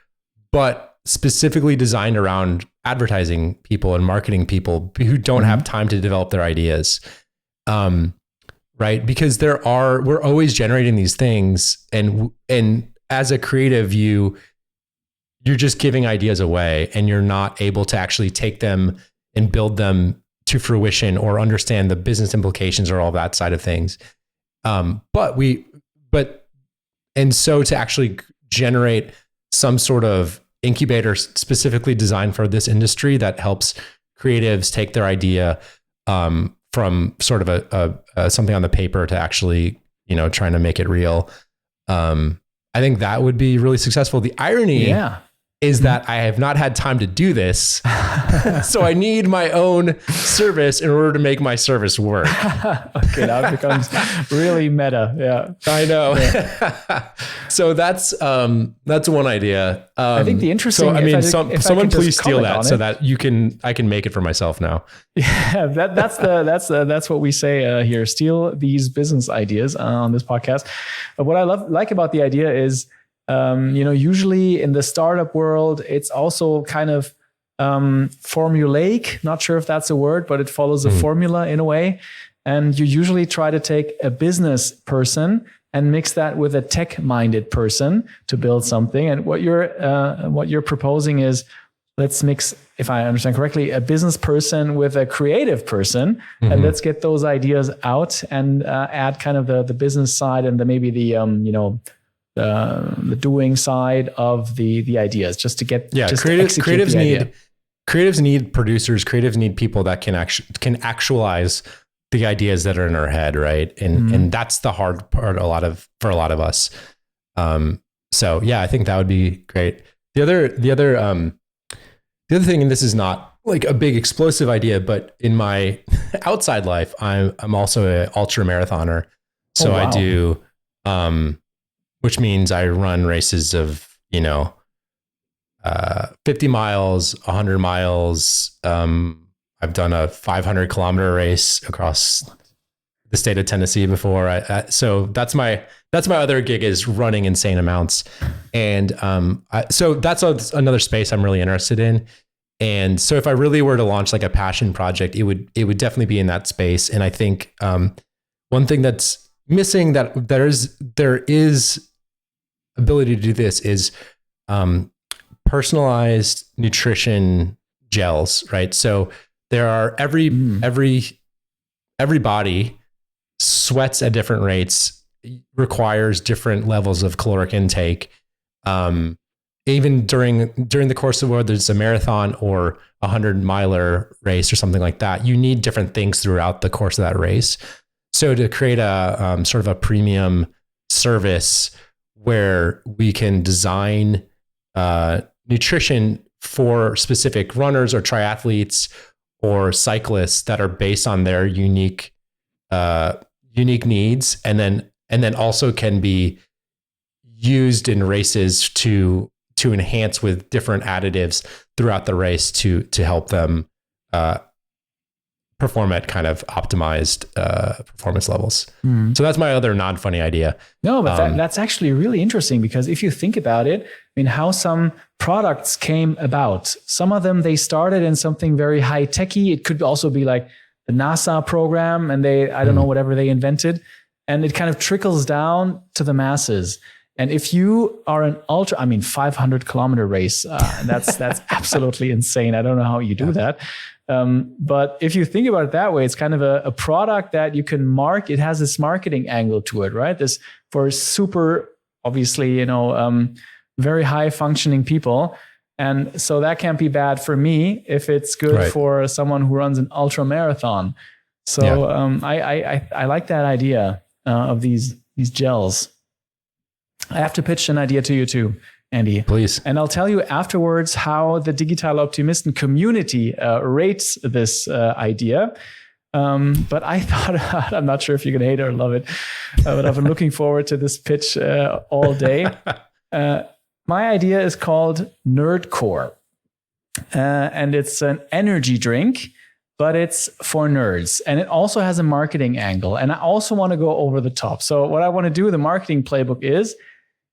but specifically designed around advertising people and marketing people who don't have time to develop their ideas. Right. Because we're always generating these things, and as a creative, you're just giving ideas away and you're not able to actually take them and build them to fruition or understand the business implications or all that side of things. So to actually generate some sort of incubator specifically designed for this industry that helps creatives take their idea from sort of a something on the paper to actually, trying to make it real. I think that would be really successful. The irony is that I have not had time to do this. So I need my own service in order to make my service work. Okay, now it becomes really meta. Yeah, I know. Yeah. So that's one idea. I think the interesting. Someone please steal that so that I can make it for myself now. Yeah, that's what we say here. Steal these business ideas on this podcast. But what I like about the idea is, usually in the startup world, it's also kind of formulaic. Not sure if that's a word, but it follows a formula in a way. And you usually try to take a business person and mix that with a tech-minded person to build something. And what you're proposing is, let's mix, if I understand correctly, a business person with a creative person, and let's get those ideas out and add kind of the business side and maybe the doing side of the ideas, just to get creatives need producers. Creatives need people that can actualize the ideas that are in our head, right? And that's the hard part for a lot of us. So yeah, I think that would be great. The other thing, and this is not like a big explosive idea, but in my outside life, I'm also an ultra marathoner. So I do, which means I run races of 50 miles, 100 miles. I've done a 500 kilometer race across the state of Tennessee before. So that's my other gig, is running insane amounts. And so that's another space I'm really interested in. And so if I really were to launch like a passion project, it would definitely be in that space. And I think one thing that's missing, that there is ability to do this, is personalized nutrition gels, right? So there are every body sweats at different rates, requires different levels of caloric intake. Even during the course of whether it's a marathon or 100-miler race or something like that, you need different things throughout the course of that race. So to create a sort of a premium service where we can design nutrition for specific runners or triathletes or cyclists that are based on their unique needs, and then also can be used in races to enhance with different additives throughout the race to help them perform at kind of optimized performance levels. So that's my other non-funny idea. No, but that's actually really interesting, because if you think about it, I mean, how some products came about. Some of them, they started in something very high-techy. It could also be like the NASA program, and I don't know, whatever they invented. And it kind of trickles down to the masses. And if you are an 500 kilometer race, that's absolutely insane. I don't know how you do that. But if you think about it that way, it's kind of a product that you can mark. It has this marketing angle to it, right? This for super, obviously, very high functioning people. And so that can't be bad for me if it's good for someone who runs an ultra marathon. So I like that idea of these gels. I have to pitch an idea to you too, Andy. Please. And I'll tell you afterwards how the Digital Optimisten community rates this idea. But I thought, I'm not sure if you can hate it or love it, but I've been looking forward to this pitch all day. My idea is called Nerdcore. And it's an energy drink, but it's for nerds. And it also has a marketing angle. And I also want to go over the top. So what I want to do with the marketing playbook is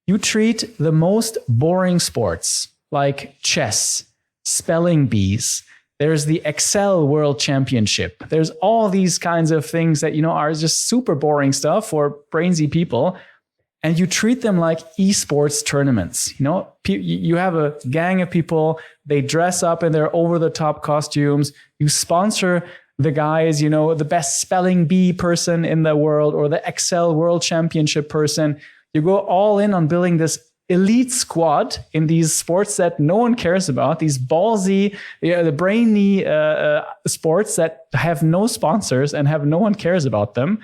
you treat the most boring sports like chess, spelling bees. There's the Excel World Championship. There's all these kinds of things that, are just super boring stuff for brainsy people. And you treat them like esports tournaments. You have a gang of people, they dress up in their over-the-top costumes. You sponsor the guys, the best spelling bee person in the world or the Excel World Championship person. You go all in on building this elite squad in these sports that no one cares about, these ballsy, the brainy sports that have no sponsors and have no one cares about them.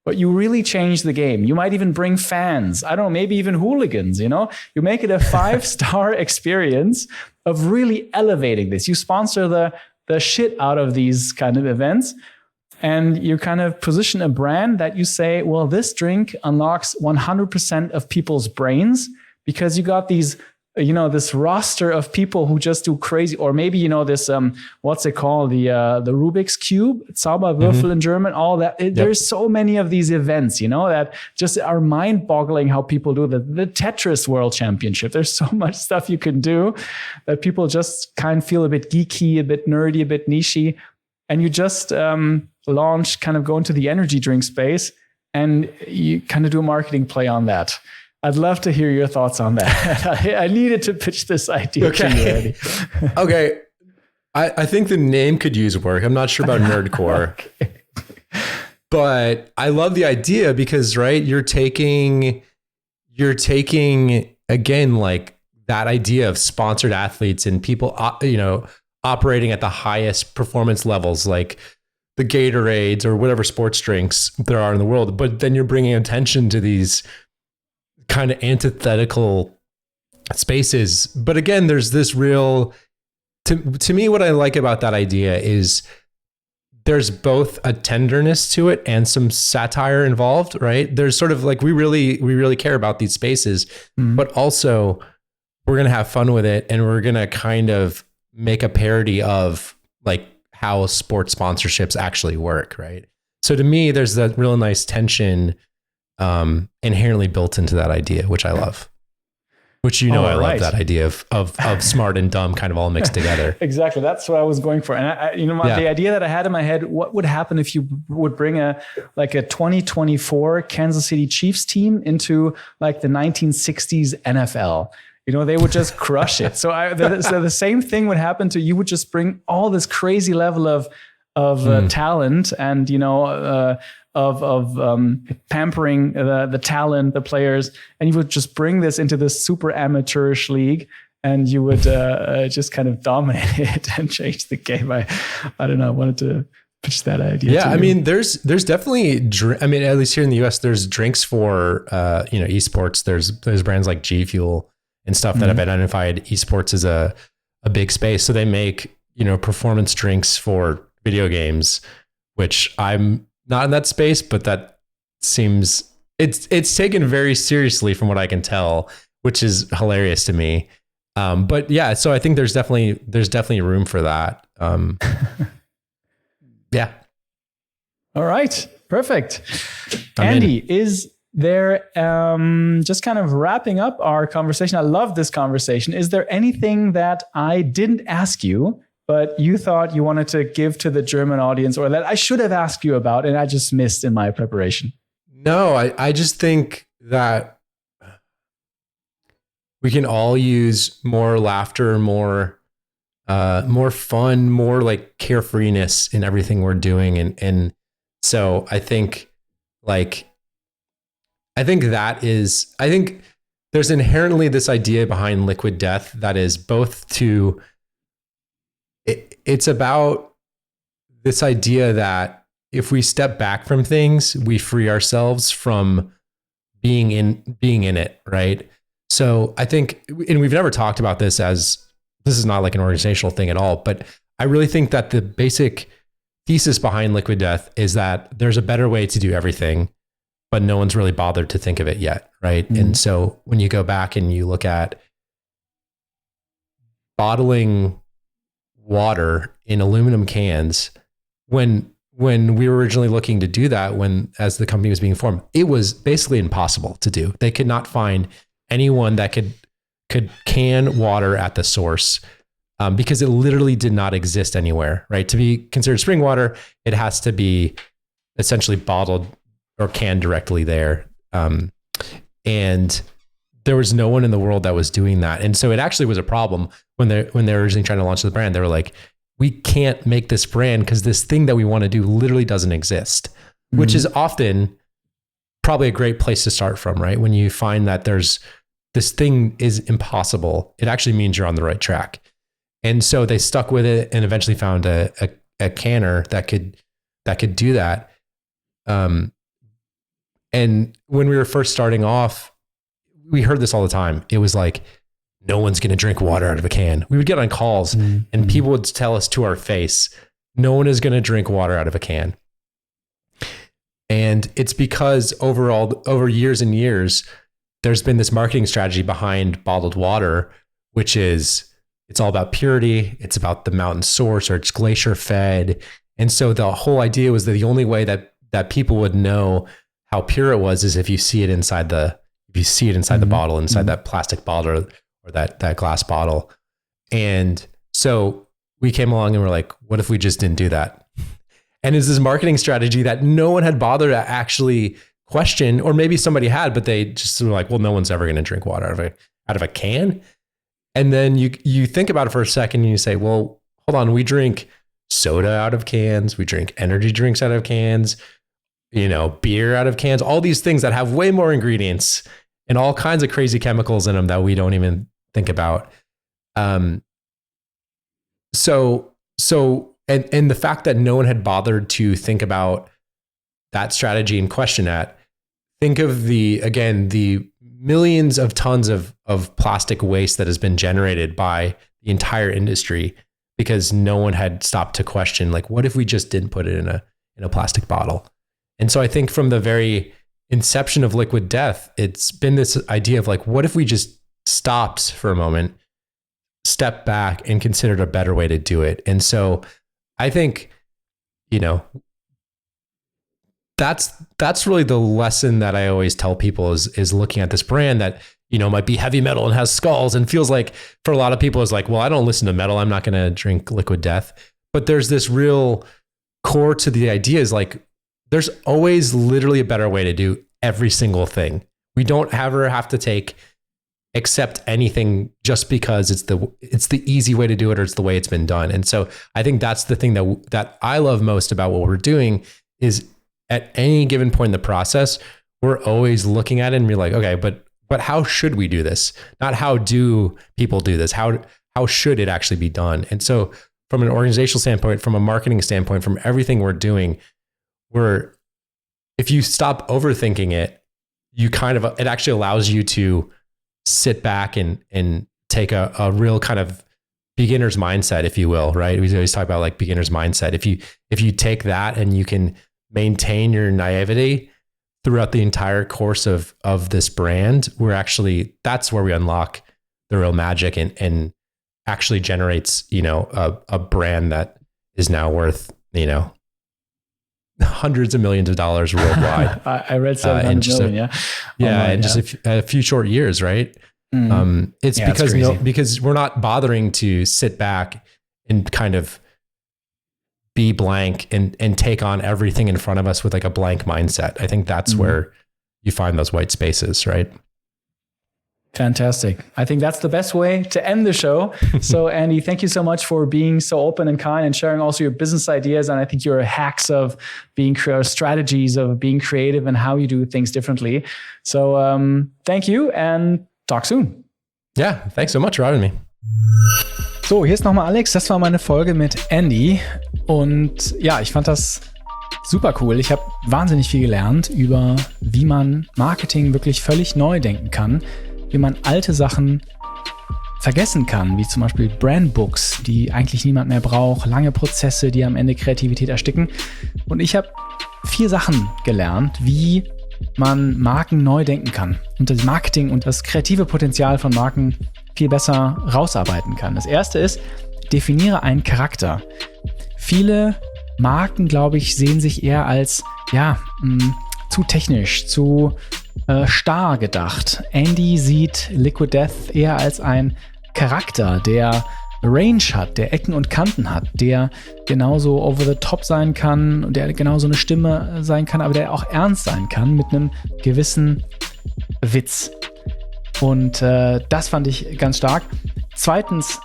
But you really change the game. You might even bring fans. I don't know, maybe even hooligans, You make it a 5-star experience of really elevating this. You sponsor the shit out of these kind of events. And you kind of position a brand that you say, well, this drink unlocks 100% of people's brains because you got these, this roster of people who just do crazy, or maybe, this, what's it called? The Rubik's Cube, Zauberwürfel in German, all that. There's so many of these events, that just are mind-boggling how people do the Tetris World Championship. There's so much stuff you can do that people just kind of feel a bit geeky, a bit nerdy, a bit nichey. And you just go into the energy drink space and you kind of do a marketing play on that. I'd love to hear your thoughts on that. I needed to pitch this idea to you already. Okay. I think the name could use work. I'm not sure about Nerdcore. Okay. But I love the idea because, right, you're taking again, like that idea of sponsored athletes and people, operating at the highest performance levels, like the Gatorades or whatever sports drinks there are in the world. But then you're bringing attention to these kind of antithetical spaces. But again, there's this real, to me, what I like about that idea is there's both a tenderness to it and some satire involved, right? There's sort of like, we really care about these spaces, but also we're going to have fun with it. And we're going to kind of make a parody of like how sports sponsorships actually work, right? So to me, there's that real nice tension inherently built into that idea, which I love. Which I love that idea of smart and dumb kind of all mixed together. Exactly, that's what I was going for. And the idea that I had in my head, what would happen if you would bring a 2024 Kansas City Chiefs team into like the 1960s NFL? They would just crush it. So the same thing would happen to you. Would just bring all this crazy level of talent and pampering the talent, the players, and you would just bring this into this super amateurish league, and you would just kind of dominate it and change the game. I don't know. I wanted to pitch that idea. Yeah, I mean, there's definitely, at least here in the US, there's drinks for esports. There's brands like G Fuel and stuff that have identified esports as a big space. So they make, performance drinks for video games, which I'm not in that space, but that seems, it's taken very seriously from what I can tell, which is hilarious to me. But yeah, so I think there's definitely room for that. Yeah. All right. Perfect. Andy, is there, just kind of wrapping up our conversation. I love this conversation. Is there anything that I didn't ask you, but you thought you wanted to give to the German audience, or that I should have asked you about and I just missed in my preparation? No, I just think that we can all use more laughter, more fun, more like carefreeness in everything we're doing. And so I think there's inherently this idea behind Liquid Death that is both it's about this idea that if we step back from things, we free ourselves from being in it, right? So I think, and we've never talked about this is not like an organizational thing at all, but I really think that the basic thesis behind Liquid Death is that there's a better way to do everything, but no one's really bothered to think of it yet, right? Mm-hmm. And so when you go back and you look at bottling water in aluminum cans, when we were originally looking to do that, as the company was being formed, it was basically impossible to do. They could not find anyone that could can water at the source, because it literally did not exist anywhere, right? To be considered spring water, it has to be essentially bottled or canned directly there. And there was no one in the world that was doing that. And so it actually was a problem when they were originally trying to launch the brand. They were like, we can't make this brand because this thing that we want to do literally doesn't exist, which is often probably a great place to start from, right? When you find that this thing is impossible, it actually means you're on the right track. And so they stuck with it and eventually found a canner that could do that. And when we were first starting off, we heard this all the time. It was like, no one's going to drink water out of a can. We would get on calls and people would tell us to our face, no one is going to drink water out of a can. And it's because over years and years, there's been this marketing strategy behind bottled water, which is, it's all about purity. It's about the mountain source, or it's glacier fed. And so the whole idea was that the only way that people would know how pure it was is if you see it inside the bottle, inside that plastic bottle or that glass bottle. And so we came along and we're like, what if we just didn't do that? And it's this marketing strategy that no one had bothered to actually question, or maybe somebody had, but they just were like, well, no one's ever going to drink water out of a can. And then you think about it for a second and you say, well, hold on, we drink soda out of cans, we drink energy drinks out of cans, beer out of cans, all these things that have way more ingredients and all kinds of crazy chemicals in them that we don't even think about. So the fact that no one had bothered to think about that strategy and question that, think of the millions of tons of plastic waste that has been generated by the entire industry because no one had stopped to question, like, what if we just didn't put it in a plastic bottle? And so I think from the very inception of Liquid Death, it's been this idea of like, what if we just stopped for a moment, stepped back and considered a better way to do it? And so I think, that's really the lesson that I always tell people is looking at this brand that, might be heavy metal and has skulls and feels like for a lot of people is like, well, I don't listen to metal, I'm not going to drink Liquid Death. But there's this real core to the idea is like, there's always literally a better way to do every single thing. We don't ever have to accept anything just because it's the easy way to do it, or it's the way it's been done. And so I think that's the thing that I love most about what we're doing is at any given point in the process, we're always looking at it and we're like, okay, but how should we do this? Not how do people do this? How should it actually be done? And so from an organizational standpoint, from a marketing standpoint, from everything we're doing, if you stop overthinking it, it actually allows you to sit back and take a real kind of beginner's mindset, if you will, right? We always talk about like beginner's mindset. If you take that and you can maintain your naivety throughout the entire course of this brand, that's where we unlock the real magic and actually generates, a brand that is now worth, hundreds of millions of dollars worldwide. I read 700 million, just a few short years, right? It's because we're not bothering to sit back and kind of be blank and take on everything in front of us with like a blank mindset. I think that's where you find those white spaces, right? Fantastic. I think that's the best way to end the show. So Andy, thank you so much for being so open and kind and sharing also your business ideas. And I think your hacks of strategies of being creative and how you do things differently. So thank you and talk soon. Yeah, thanks so much for having me. So, hier ist nochmal Alex. Das war meine Folge mit Andy. Und ja, ich fand das super cool. Ich habe wahnsinnig viel gelernt über, wie man Marketing wirklich völlig neu denken kann, wie man alte Sachen vergessen kann, wie zum Beispiel Brandbooks, die eigentlich niemand mehr braucht, lange Prozesse, die am Ende Kreativität ersticken. Und ich habe 4 Sachen gelernt, wie man Marken neu denken kann und das Marketing und das kreative Potenzial von Marken viel besser rausarbeiten kann. Das erste ist, definiere einen Charakter. Viele Marken, glaube ich, sehen sich eher als zu technisch, zu starr gedacht. Andy sieht Liquid Death eher als ein Charakter, der Range hat, der Ecken und Kanten hat, der genauso over the top sein kann, der genauso eine Stimme sein kann, aber der auch ernst sein kann mit einem gewissen Witz. Und das fand ich ganz stark. Zweitens,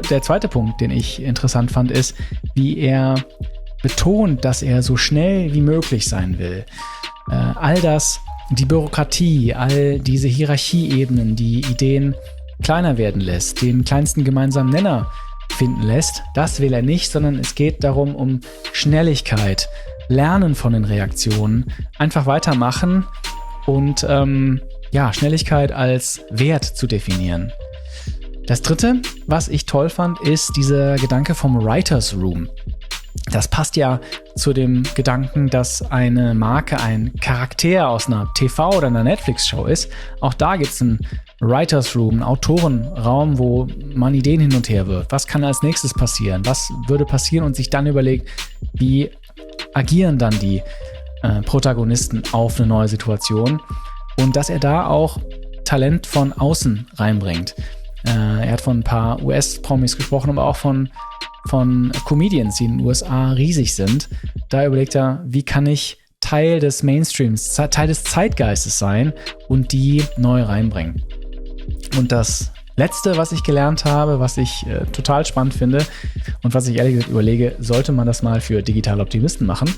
der zweite Punkt, den ich interessant fand, ist, wie er betont, dass er so schnell wie möglich sein will. All das, die Bürokratie, all diese Hierarchieebenen, die Ideen kleiner werden lässt, den kleinsten gemeinsamen Nenner finden lässt, das will er nicht, sondern es geht darum, um Schnelligkeit, Lernen von den Reaktionen, einfach weitermachen und Schnelligkeit als Wert zu definieren. Das dritte, was ich toll fand, ist dieser Gedanke vom Writers Room. Das passt ja zu dem Gedanken, dass eine Marke ein Charakter aus einer TV- oder einer Netflix-Show ist. Auch da gibt es einen Writers Room, einen Autorenraum, wo man Ideen hin und her wirft. Was kann als nächstes passieren? Was würde passieren? Und sich dann überlegt, wie agieren dann die Protagonisten auf eine neue Situation? Und dass er da auch Talent von außen reinbringt. Er hat von ein paar US-Promis gesprochen, aber auch von Comedians, die in den USA riesig sind. Da überlegt er, wie kann ich Teil des Mainstreams, Teil des Zeitgeistes sein und die neu reinbringen. Und das Letzte, was ich gelernt habe, was ich total spannend finde und was ich ehrlich gesagt überlege, sollte man das mal für digitale Optimisten machen,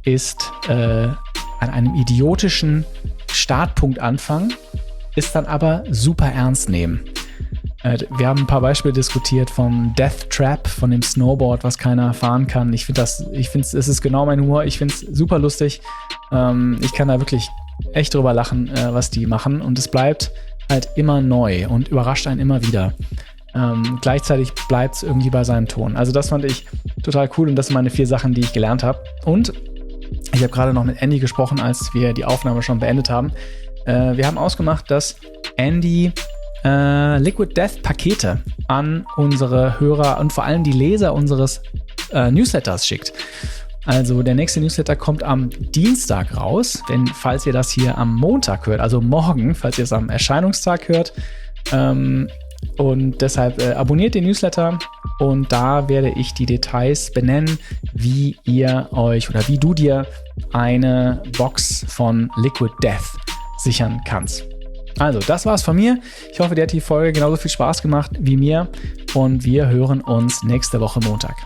ist an einem idiotischen Startpunkt anfangen, ist dann aber super ernst nehmen. Wir haben ein paar Beispiele diskutiert vom Death Trap, von dem Snowboard, was keiner fahren kann. Ich finde, es ist genau mein Humor. Ich finde es super lustig. Ich kann da wirklich echt drüber lachen, was die machen. Und es bleibt halt immer neu und überrascht einen immer wieder. Gleichzeitig bleibt es irgendwie bei seinem Ton. Also das fand ich total cool und das sind meine 4 Sachen, die ich gelernt habe. Und ich habe gerade noch mit Andy gesprochen, als wir die Aufnahme schon beendet haben. Wir haben ausgemacht, dass Andy Liquid Death Pakete an unsere Hörer und vor allem die Leser unseres Newsletters schickt. Also der nächste Newsletter kommt am Dienstag raus, denn falls ihr das hier am Montag hört, also morgen, falls ihr es am Erscheinungstag hört, und deshalb abonniert den Newsletter und da werde ich die Details benennen, wie du dir eine Box von Liquid Death sichern kannst. Also, das war's von mir. Ich hoffe, dir hat die Folge genauso viel Spaß gemacht wie mir und wir hören uns nächste Woche Montag.